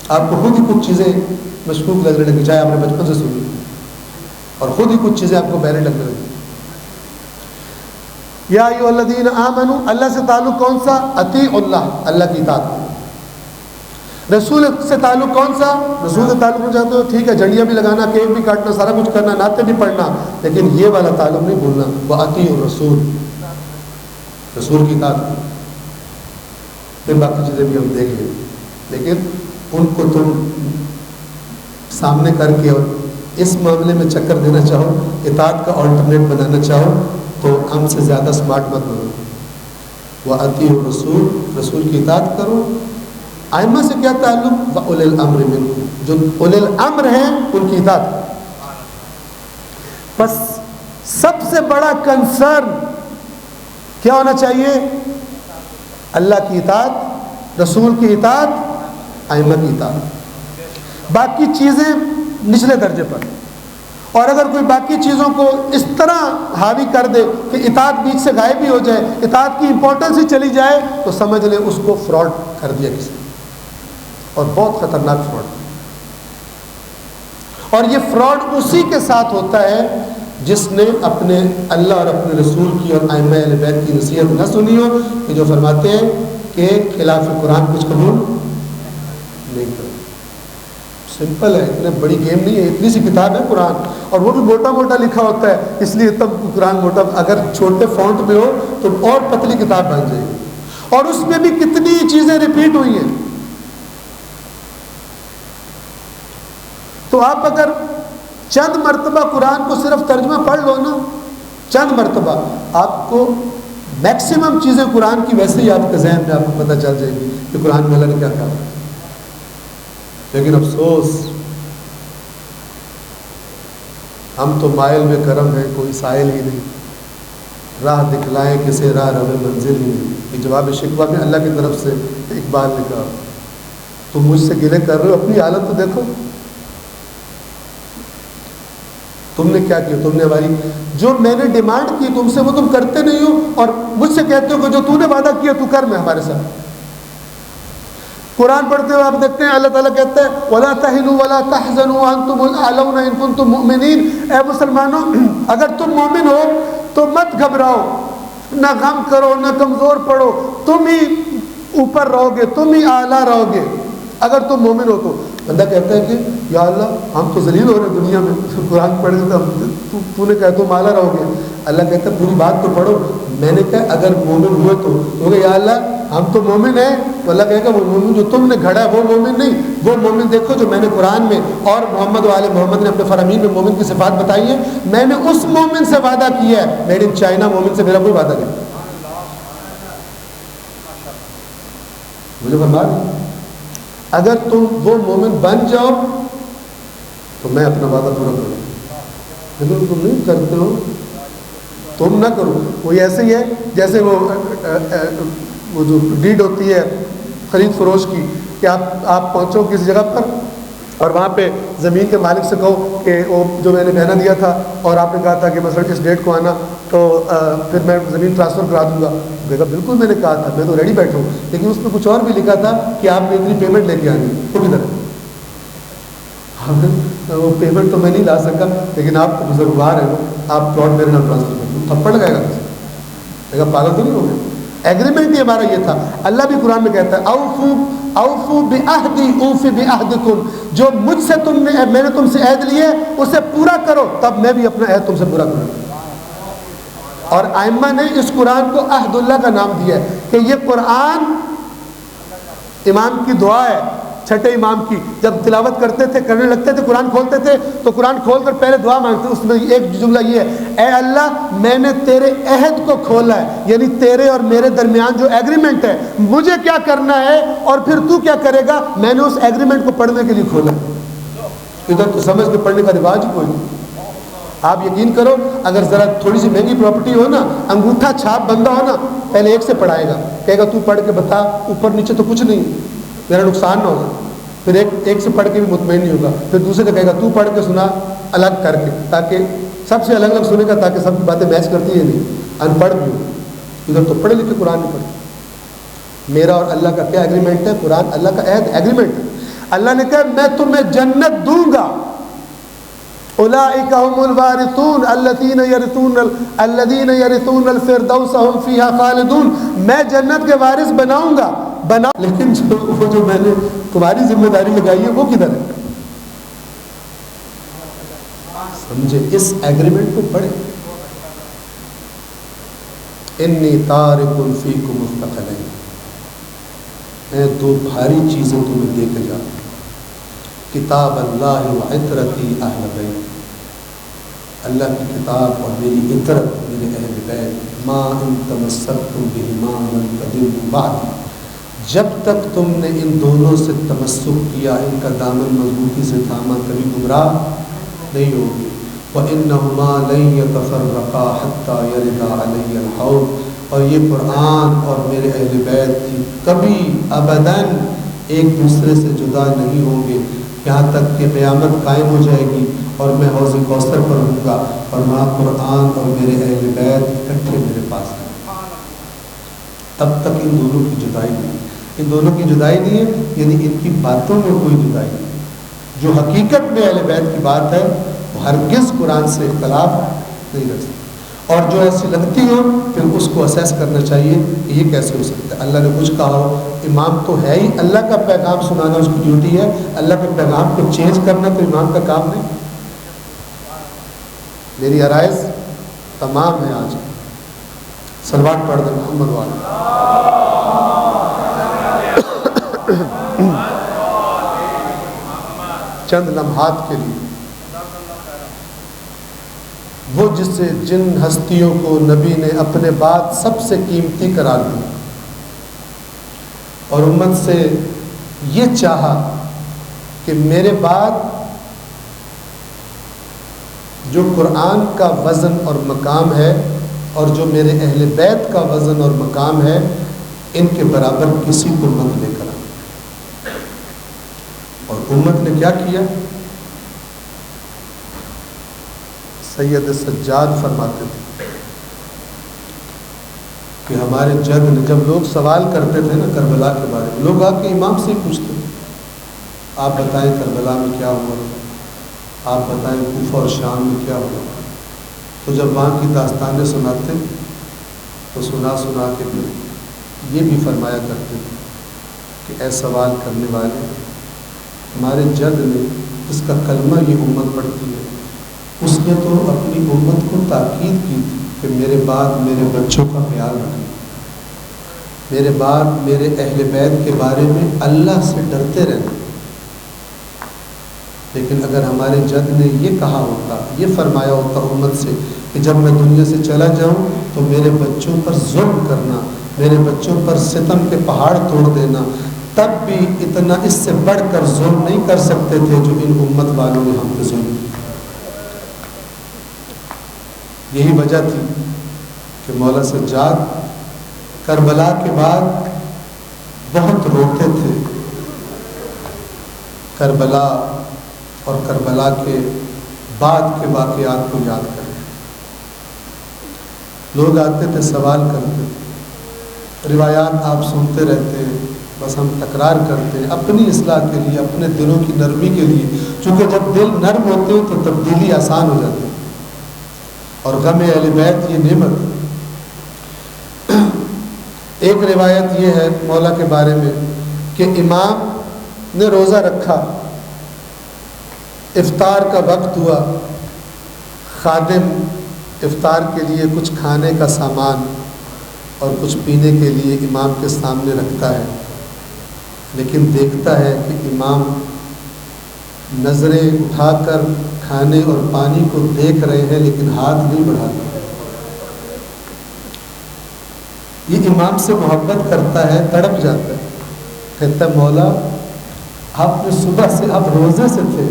آپ کو خود ہی کچھ چیزیں مشکوک لگنے لگی, چاہے آپ نے بچپن سے سنی, اور خود ہی کچھ چیزیں آپ کو بیرے لگنے لگی. یا ایھا الذین آمنوا, اللہ سے تعلق کون سا؟ اطیعوا اللہ, اللہ کی اطاعت. رسول سے تعلق کون سا؟ رسول سے تعلق میں چاہتے ہو ٹھیک ہے, جھنڈیاں بھی لگانا, کیک بھی کاٹنا, سارا کچھ کرنا, نعتیں بھی پڑھنا, لیکن یہ والا تعلق نہیں بھولنا. وَأَطِیعُوا الرَّسُولَ, رسول کی اطاعت. پھر باقی چیزیں بھی ہم دیکھ لیں, لیکن ان کو تم سامنے کر کے اور اس معاملے میں چکر دینا چاہو, اطاعت کا آلٹرنیٹ بنانا چاہو, تو ہم سے زیادہ سمارٹ مت بنو. وَأَطِیعُوا الرَّسُولَ, رسول کی اطاعت کرو. ائمہ سے کیا تعلق؟ وَأُولِي الْأَمْرِ مِنْکُمْ, جو اولی الامر ہیں ان کی اطاعت کرو. بس سب سے بڑا کنسرن کیا ہونا چاہیے؟ اللہ کی اطاعت, رسول کی اطاعت, ائمہ کی اطاعت. باقی چیزیں نچلے درجے پر. اور اگر کوئی باقی چیزوں کو اس طرح حاوی کر دے کہ اطاعت بیچ سے غائب ہی ہو جائے, اطاعت کی امپورٹنس ہی چلی جائے, تو سمجھ لیں اس کو فراڈ کر دیا کسی نے, اور بہت خطرناک فراڈ. اور یہ فراڈ اسی کے ساتھ ہوتا ہے جس نے اپنے اللہ اور اپنے رسول کی اور ائمہ اہل بیت کی نصیحت نہ سنی ہو, کہ جو فرماتے ہیں کہ خلاف قرآن کچھ قبول نہیں کرو. سمپل ہے, اتنے بڑی گیم نہیں ہے, اتنی سی کتاب ہے قرآن, اور وہ بھی موٹا موٹا لکھا ہوتا ہے, اس لیے تب قرآن موٹا, اگر چھوٹے فونٹ میں ہو تو اور پتلی کتاب بن جائے گی, اور اس میں بھی کتنی چیزیں ریپیٹ ہوئی ہیں. تو آپ اگر چند مرتبہ قرآن کو صرف ترجمہ پڑھ لو نا, چند مرتبہ, آپ کو میکسیمم چیزیں قرآن کی ویسے ہی آپ کے ذہن میں آپ کو پتہ چل جائے گی کہ قرآن میں اللہ نے کیا کہا. لیکن افسوس, ہم تو مائل میں کرم ہیں, کوئی سائل ہی نہیں, راہ دکھلائیں کسے راہ روے منزل ہی نہیں. یہ جواب شکوہ میں اللہ کی طرف سے اقبال نے کہا. تم مجھ سے گلے کر رہے ہو, اپنی حالت تو دیکھو. تم نے کیا کیا؟ تم نے ہماری جو میں نے ڈیمانڈ کی تم سے وہ تم کرتے نہیں ہو, اور مجھ سے کہتے ہو کہ جو تو نے وعدہ کیا تو کر میں ہمارے ساتھ. قرآن پڑھتے ہوئے آپ دیکھتے ہیں اللہ تعالیٰ کہتا ہے وَلَا تَهِنُوا وَلَا تَحْزَنُوا وَأَنْتُمُ الْأَعْلَوْنَ إِن كُنتُم مُؤْمِنِينَ۔ اے مسلمانوں اگر تم مومن ہو تو مت گھبراؤ، نہ غم کرو نہ کمزور پڑو، تم ہی اوپر رہو گے، تم ہی اعلیٰ رہو گے اگر تم مومن ہو تو۔ بندہ کہتا ہے کہ یا اللہ ہم تو ذلیل ہو رہے ہیں دنیا میں، قرآن پڑھ کے تو نے کہا تم اعلیٰ رہو گے۔ اللہ کہتا ہے پوری بات تو پڑھو۔ میں نے کہا اگر مومن ہوئے تو کہ یا اللہ ہم تو مومن ہیں، تو اللہ کہے گا وہ مومن جو تم نے گھڑا ہے وہ مومن نہیں، وہ مومن دیکھو جو میں نے قرآن میں اور محمد و آل محمد نے اپنے فرامین میں مومن کی صفات بتائی ہے، میں نے اس مومن سے وعدہ کیا ہے، میڈ ان چائنا مومن سے میرا کوئی وعدہ نہیں۔ مجھے فرما اگر تم وہ مومن بن جاؤ تو میں اپنا وعدہ پورا کروں، لیکن تم نہیں کرتے ہو تم نہ کرو۔ وہی ایسے ہی ہے جیسے وہ جو ڈیڈ ہوتی ہے خرید فروش کی، کہ آپ پہنچو کسی جگہ پر اور وہاں پہ زمین کے مالک سے کہو کہ وہ جو میں نے بہنا دیا تھا اور آپ نے کہا تھا کہ مثلا اس ڈیٹ کو آنا تو پھر میں زمین ٹرانسفر کرا دوں گا۔ کہا بالکل میں نے کہا تھا، میں تو ریڈی بیٹھا ہوں، لیکن اس میں کچھ اور بھی لکھا تھا کہ آپ نے اتنی پیمنٹ لے کے آنی، وہ کدھر وہ پیمنٹ تو میں نہیں لا سکا، لیکن آپ تو بزرگوار ہیں، آپ پلاٹ میرے نام ٹرانسفر کر دوں، تھپڑ لگائے گا کہا پاگل تو نہیں ہو گئے۔ ایگریمنٹ ہی ہمارا یہ تھا۔ اللہ بھی قرآن میں کہتا ہے اوفو بعہدی اوفی بعہدکم، جو مجھ سے میں نے تم سے عہد لیے اسے پورا کرو تب میں بھی اپنا عہد تم سے پورا کروں۔ اور ائمہ نے اس قرآن کو عہد اللہ کا نام دیا ہے کہ یہ قرآن امام کی دعا ہے، چھٹے امام کی، جب تلاوت کرتے تھے کرنے لگتے تھے قرآن کھولتے تھے تو قرآن کھول کر پہلے دعا مانگتے، اس میں ایک جملہ یہ ہے اے اللہ میں نے تیرے عہد کو کھولا ہے، یعنی تیرے اور میرے درمیان جو ایگریمنٹ ہے مجھے کیا کرنا ہے اور پھر تو کیا کرے گا، میں نے اس ایگریمنٹ کو پڑھنے کے لیے کھولا ہے۔ ادھر تو سمجھ کے پڑھنے کا رواج کوئی نہیں۔ آپ یقین کرو اگر ذرا تھوڑی سی مہنگی پراپرٹی ہو نا، انگوٹھا چھاپ بندہ ہو نا، پہلے ایک سے پڑھائے گا، کہے گا تو پڑھ کے بتا اوپر نیچے تو کچھ نہیں، میرا نقصان نہ ہوگا، پھر ایک سے پڑھ کے بھی مطمئن نہیں ہوگا، پھر دوسرے کا کہے گا تو پڑھ کے سنا الگ کر کے، تاکہ سب سے الگ الگ سنے گا، تاکہ سب کی باتیں میچ کرتی ہیں نہیں، ان پڑھ بھی ہو، ادھر تو پڑھے لکھے قرآن نہیں پڑھتے۔ میرا اور اللہ کا کیا ایگریمنٹ ہے؟ قرآن اللہ کا عہد ایگریمنٹ ہے۔ اللہ نے کہا میں تمہیں جنت دوں گا، اولئک هم الوارثون الذین یرثون الفردوس هم فیہا خالدون، میں جنت کے وارث بناؤں گا، لیکن جو میں نے تمہاری ذمہ داری لگائی ہے وہ کدھر ہے؟ سمجھے؟ اس ایگریمنٹ کو پڑھے، انی تارک فیکم مستقلین، میں دو بھاری چیزیں تمہیں دے کے جاؤں، کتاب اللہ و عطرتی اہل بیت، اللہ کی کتاب اور میری عطرت میرے اہل بیت، ما ان تمسکتم بہما لن تضلوا بعدی، جب تک تم نے ان دونوں سے تمسک کیا، ان کا دامن مضبوطی سے تھاما، کبھی گمراہ نہیں ہوگی۔ وَإِنَّهُمَا لَن يَتَفَرَّقَا حَتَّى يَرِدَ عَلَيَّ الْحَوْض، اور یہ قرآن اور میرے اہل بیت کی کبھی ابداً ایک دوسرے سے جدا نہیں ہوں گے، یہاں تک کہ قیامت قائم ہو جائے گی اور میں حوض کوثر پر ہوں گا اور وہاں قرآن اور میرے اہل بیت اکٹھے میرے پاس ہیں۔ تب تک ان دونوں کی جدائی نہیں، ان دونوں کی جدائی نہیں ہے، یعنی ان کی باتوں میں کوئی جدائی نہیں۔ جو حقیقت میں اہل بیت کی بات ہے وہ ہرگز قرآن سے اختلاف نہیں رکھ سکتی، اور جو ایسی لگتی ہو پھر اس کو اسیس کرنا چاہیے کہ یہ کیسے ہو سکتا ہے۔ اللہ نے کچھ کہا ہو، امام تو ہے ہی، اللہ کا پیغام سنانا اس کی ڈیوٹی ہے، اللہ کے پیغام کو چینج کرنا تو امام کا کام نہیں۔ میری عرائض تمام ہے، آج صلوات پڑھ دیں محمد والا۔ چند لمحات کے لیے وہ جن ہستیوں کو نبی نے اپنے بعد سب سے قیمتی قرار دیا اور امت سے یہ چاہا کہ میرے بعد جو قرآن کا وزن اور مقام ہے اور جو میرے اہل بیت کا وزن اور مقام ہے، ان کے برابر کسی کو مت لے کر آئے۔ اور امت نے کیا کیا؟ سید سجاد فرماتے تھے کہ کہ ہمارے جد نے، جب لوگ سوال کرتے تھے نا کربلا کے بارے میں، لوگ آ کے امام سے ہی پوچھتے تھے آپ بتائیں کربلا میں کیا ہوا، آپ بتائیں کوفہ اور شام میں کیا ہوا. تو جب وہاں کی داستانیں سناتے تو سنا کے پھر یہ بھی فرمایا کرتے تھے کہ اے سوال کرنے والے، ہمارے جد نے جس کا کلمہ یہ امت پڑھتی ہے، اس نے تو اپنی امت کو تاکید کی تھی کہ میرے بعد میرے بچوں کا خیال رکھیں، میرے بعد میرے اہل بیت کے بارے میں اللہ سے ڈرتے رہنا. لیکن اگر ہمارے جد نے یہ کہا ہوتا، یہ فرمایا ہوتا امت سے کہ جب میں دنیا سے چلا جاؤں تو میرے بچوں پر ظلم کرنا، میرے بچوں پر ستم کے پہاڑ توڑ دینا، تب بھی اتنا اس سے بڑھ کر ظلم نہیں کر سکتے تھے جو ان امت والوں نے ہم پہ ظلم کیا. یہی وجہ تھی کہ مولا سجاد کربلا کے بعد بہت روتے تھے. کربلا اور کربلا کے بعد کے واقعات کو یاد کریں. لوگ آتے تھے، سوال کرتے تھے، روایات آپ سنتے رہتے ہیں، بس ہم تکرار کرتے ہیں اپنی اصلاح کے لیے، اپنے دلوں کی نرمی کے لیے، چونکہ جب دل نرم ہوتے ہیں تو تبدیلی آسان ہو جاتی ہے. اور غم اہل بیت یہ نعمت. ایک روایت یہ ہے مولا کے بارے میں کہ امام نے روزہ رکھا، افطار کا وقت ہوا، خادم افطار کے لیے کچھ کھانے کا سامان اور کچھ پینے کے لیے امام کے سامنے رکھتا ہے، لیکن دیکھتا ہے کہ امام نظریں اٹھا کر کھانے اور پانی کو دیکھ رہے ہیں لیکن ہاتھ نہیں بڑھاتے. یہ امام سے محبت کرتا ہے، تڑپ جاتا ہے، کہتا ہے مولا آپ نے صبح سے، آپ روزے سے تھے،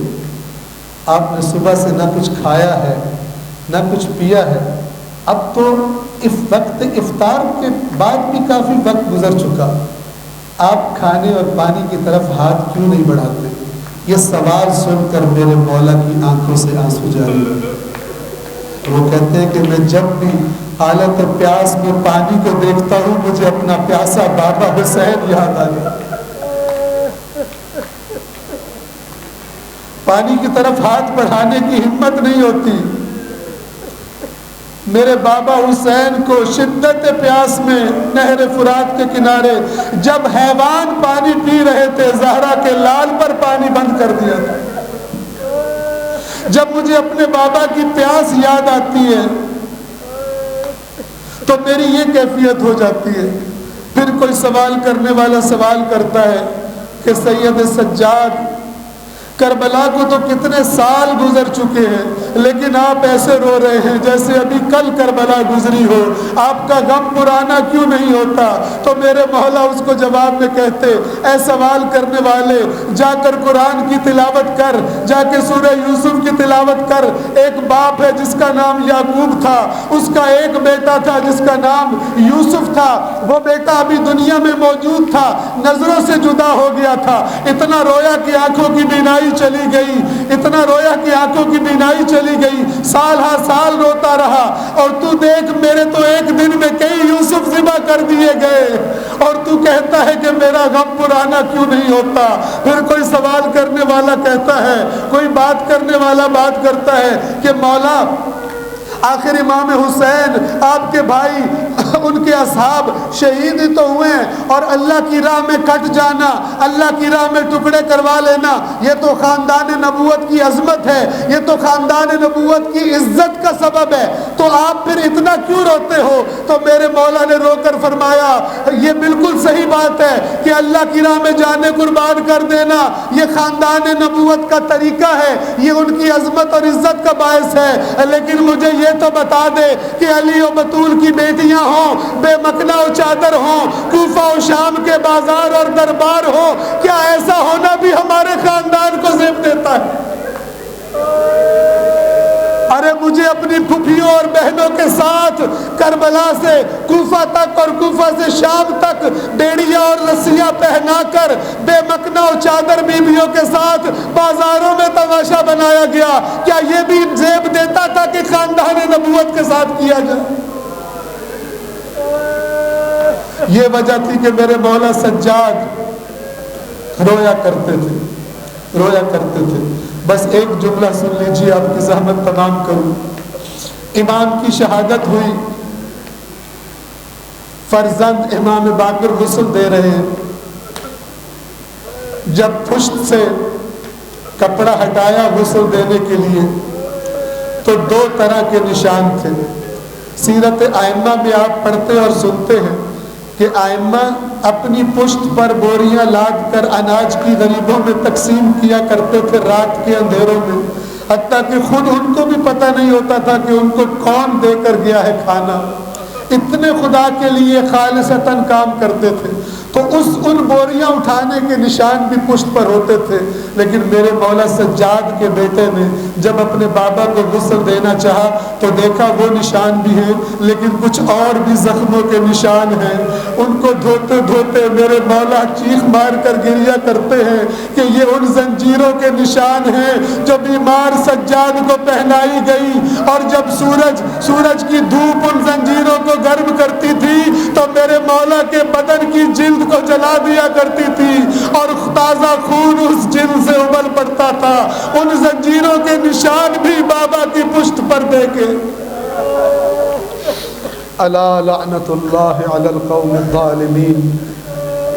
آپ نے صبح سے نہ کچھ کھایا ہے نہ کچھ پیا ہے، اب تو اس وقت افطار کے بعد بھی کافی وقت گزر چکا، آپ کھانے اور پانی کی طرف ہاتھ کیوں نہیں بڑھاتے؟ یہ سوال سن کر میرے مولا کی آنکھوں سے آنسو جاری. وہ کہتے ہیں کہ میں جب بھی حالت پیاس میں پانی کو دیکھتا ہوں مجھے اپنا پیاسا بابا حسین یاد آ گیا. پانی کی طرف ہاتھ بڑھانے کی ہمت نہیں ہوتی. میرے بابا حسین کو شدت پیاس میں نہر فرات کے کنارے جب حیوان پانی پی رہے تھے، زہرا کے لال پر پانی بند کر دیا تھا. جب مجھے اپنے بابا کی پیاس یاد آتی ہے تو میری یہ کیفیت ہو جاتی ہے. پھر کوئی سوال کرنے والا سوال کرتا ہے کہ سید سجاد کربلا کو تو کتنے سال گزر چکے ہیں لیکن آپ ایسے رو رہے ہیں جیسے ابھی کل کربلا گزری ہو، آپ کا غم پرانا کیوں نہیں ہوتا؟ تو میرے مولا اس کو جواب میں کہتے اے سوال کرنے والے، جا کر قرآن کی تلاوت کر، جا کے سورہ یوسف کی تلاوت کر. ایک باپ ہے جس کا نام یعقوب تھا، اس کا ایک بیٹا تھا جس کا نام یوسف تھا. وہ بیٹا ابھی دنیا میں موجود تھا، نظروں سے جدا ہو گیا تھا، اتنا رویا کہ آنکھوں کی بینائی چلی گئی، اتنا رویا کہ آنکھوں کی بینائی چلی گئی، سال ہر سال روتا رہا. اور تو دیکھ میرے تو ایک دن میں کئی یوسف ذبح کر دیے گئے اور تو کہتا ہے کہ میرا غم پرانا کیوں نہیں ہوتا؟ پھر کوئی سوال کرنے والا کہتا ہے، کوئی بات کرنے والا بات کرتا ہے کہ مولا آخر امام حسین آپ کے بھائی ان کے اصحاب شہید ہی تو ہوئے ہیں، اور اللہ کی راہ میں کٹ جانا، اللہ کی راہ میں ٹکڑے کروا لینا، یہ تو خاندان نبوت کی عظمت ہے، یہ تو خاندان نبوت کی عزت کا سبب ہے، تو آپ پھر اتنا کیوں روتے ہو؟ تو میرے مولا نے رو کر فرمایا یہ بالکل صحیح بات ہے کہ اللہ کی راہ میں جانے قربان کر دینا یہ خاندان نبوت کا طریقہ ہے، یہ ان کی عظمت اور عزت کا باعث ہے، لیکن مجھے یہ تو بتا دے کہ علی و بطول کی بیٹیاں ہوں، بے مکنا و چادر ہوں، کوفہ و شام کے بازار اور دربار ہو، کیا ایسا ہونا بھی ہمارے خاندان کو زیب دیتا ہے؟ ارے مجھے اپنی پھوپھیوں اور بہنوں کے ساتھ کربلا سے کوفہ تک اور کوفہ سے شام تک بیڑیاں اور رسیاں پہنا کر بے مکنا و چادر بیویوں کے ساتھ بازاروں میں تماشا بنایا گیا، کیا یہ بھی زیب دیتا تھا کہ خاندان نبوت کے ساتھ کیا جائے؟ یہ وجہ تھی کہ میرے مولا سجاد رویا کرتے تھے، رویا کرتے تھے۔ بس ایک جملہ سن لیجیے، آپ کی زحمت تمام کروں۔ امام کی شہادت ہوئی، فرزند امام باقر غسل دے رہے ہیں، جب پشت سے کپڑا ہٹایا غسل دینے کے لیے تو دو طرح کے نشان تھے۔ سیرت ائمہ میں آپ پڑھتے اور سنتے ہیں کہ ائمہ اپنی پشت پر بوریاں لاد کر اناج کی غریبوں میں تقسیم کیا کرتے تھے رات کے اندھیروں میں، حتیٰ کہ خود ان کو بھی پتہ نہیں ہوتا تھا کہ ان کو کون دے کر گیا ہے کھانا۔ اتنے خدا کے لیے خالصتاً کام کرتے تھے، تو ان بوریاں اٹھانے کے نشان بھی پشت پر ہوتے تھے۔ لیکن میرے مولا سجاد کے بیٹے نے جب اپنے بابا کو غسل دینا چاہا تو دیکھا وہ نشان بھی ہیں، لیکن کچھ اور بھی زخموں کے نشان ہیں۔ ان کو دھوتے دھوتے میرے مولا چیخ مار کر گریہ کرتے ہیں کہ یہ ان زنجیروں کے نشان ہیں جو بیمار سجاد کو پہنائی گئی، اور جب سورج کی دھوپ ان زنجیروں کو گرم کرتی تھی تو میرے مولا کے بدن کی جلد کو جلا دیا کرتی تھی، اور تازہ خون اس جلد سے ابل پڑتا تھا۔ ان زنجیروں کے نشان بھی بابا کی پشت پر دیکھے۔ الا لعنت اللہ علی القوم الظالمین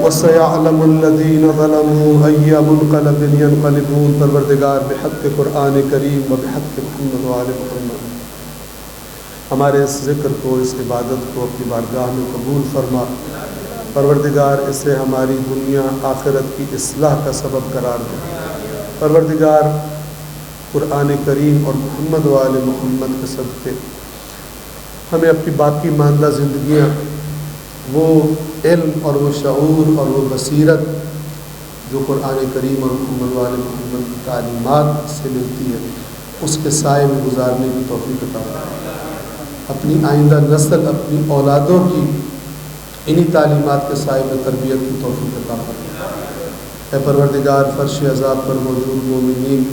وسيعلم الذين ظلموا أي منقلب ينقلبون۔ پروردگار بحق قرآن کریم و بحق محمد و آل محمد ہمارے اس ذکر کو، اس عبادت کو اپنی بارگاہ میں قبول فرما۔ پروردگار اسے ہماری دنیا آخرت کی اصلاح کا سبب قرار دے۔ پروردگار قرآن کریم اور محمد و آل محمد کے صدقے ہمیں اپنی باقی ماندہ زندگیاں وہ علم اور وہ شعور اور وہ بصیرت جو قرآن کریم اور محمد و آل محمد کی تعلیمات سے ملتی ہے، اس کے سائے میں گزارنے کی توفیق عطا فرما۔ اپنی آئندہ نسل، اپنی اولادوں کی انہی تعلیمات کے سائے میں تربیت کی توفیق عطا فرما۔ اے پروردگار، فرش عذاب پر موجود مومنین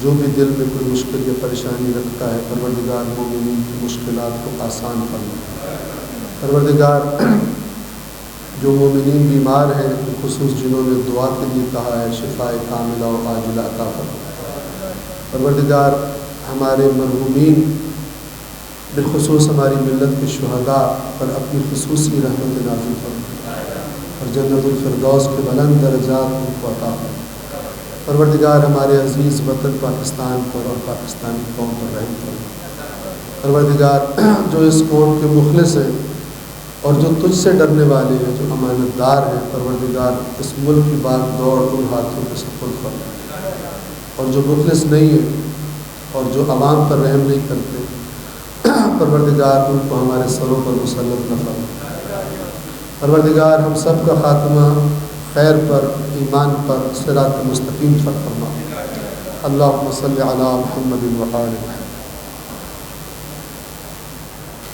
جو بھی دل میں کوئی مشکل یا پریشانی رکھتا ہے، پروردگار مومنین کی مشکلات کو آسان فرما۔ پروردگار جو مومنین بیمار ہیں، خصوص جنہوں نے دعا کے لیے کہا ہے، شفاء کاملہ و عاجلہ عطا فرما۔ پروردگار ہمارے مرحومین، بالخصوص ہماری ملت کے شہداء پر اپنی خصوصی رحمت نازل فرما اور جنت الفردوس کے بلند درجات ان کو عطا فرما۔ پروردگار ہمارے عزیز وطن پاکستان پر اور پاکستانی قوم پر رحم فرما۔ پروردگار جو اس قوم کے مخلص ہیں اور جو تجھ سے ڈرنے والے ہیں، جو امانت دار ہیں، پروردگار اس ملک کی باغ دوڑ ان ہاتھوں کے سپرد فرما، اور جو مخلص نہیں ہیں اور جو عوام پر رحم نہیں کرتے، پروردگار ان کو ہمارے سروں پر مسلط نہ فرما۔ پروردگار ہم سب کا خاتمہ خیر پر، ایمان پر، صراط مستقیم پر فرما۔ اللہم صلی علی محمد و آل محمد۔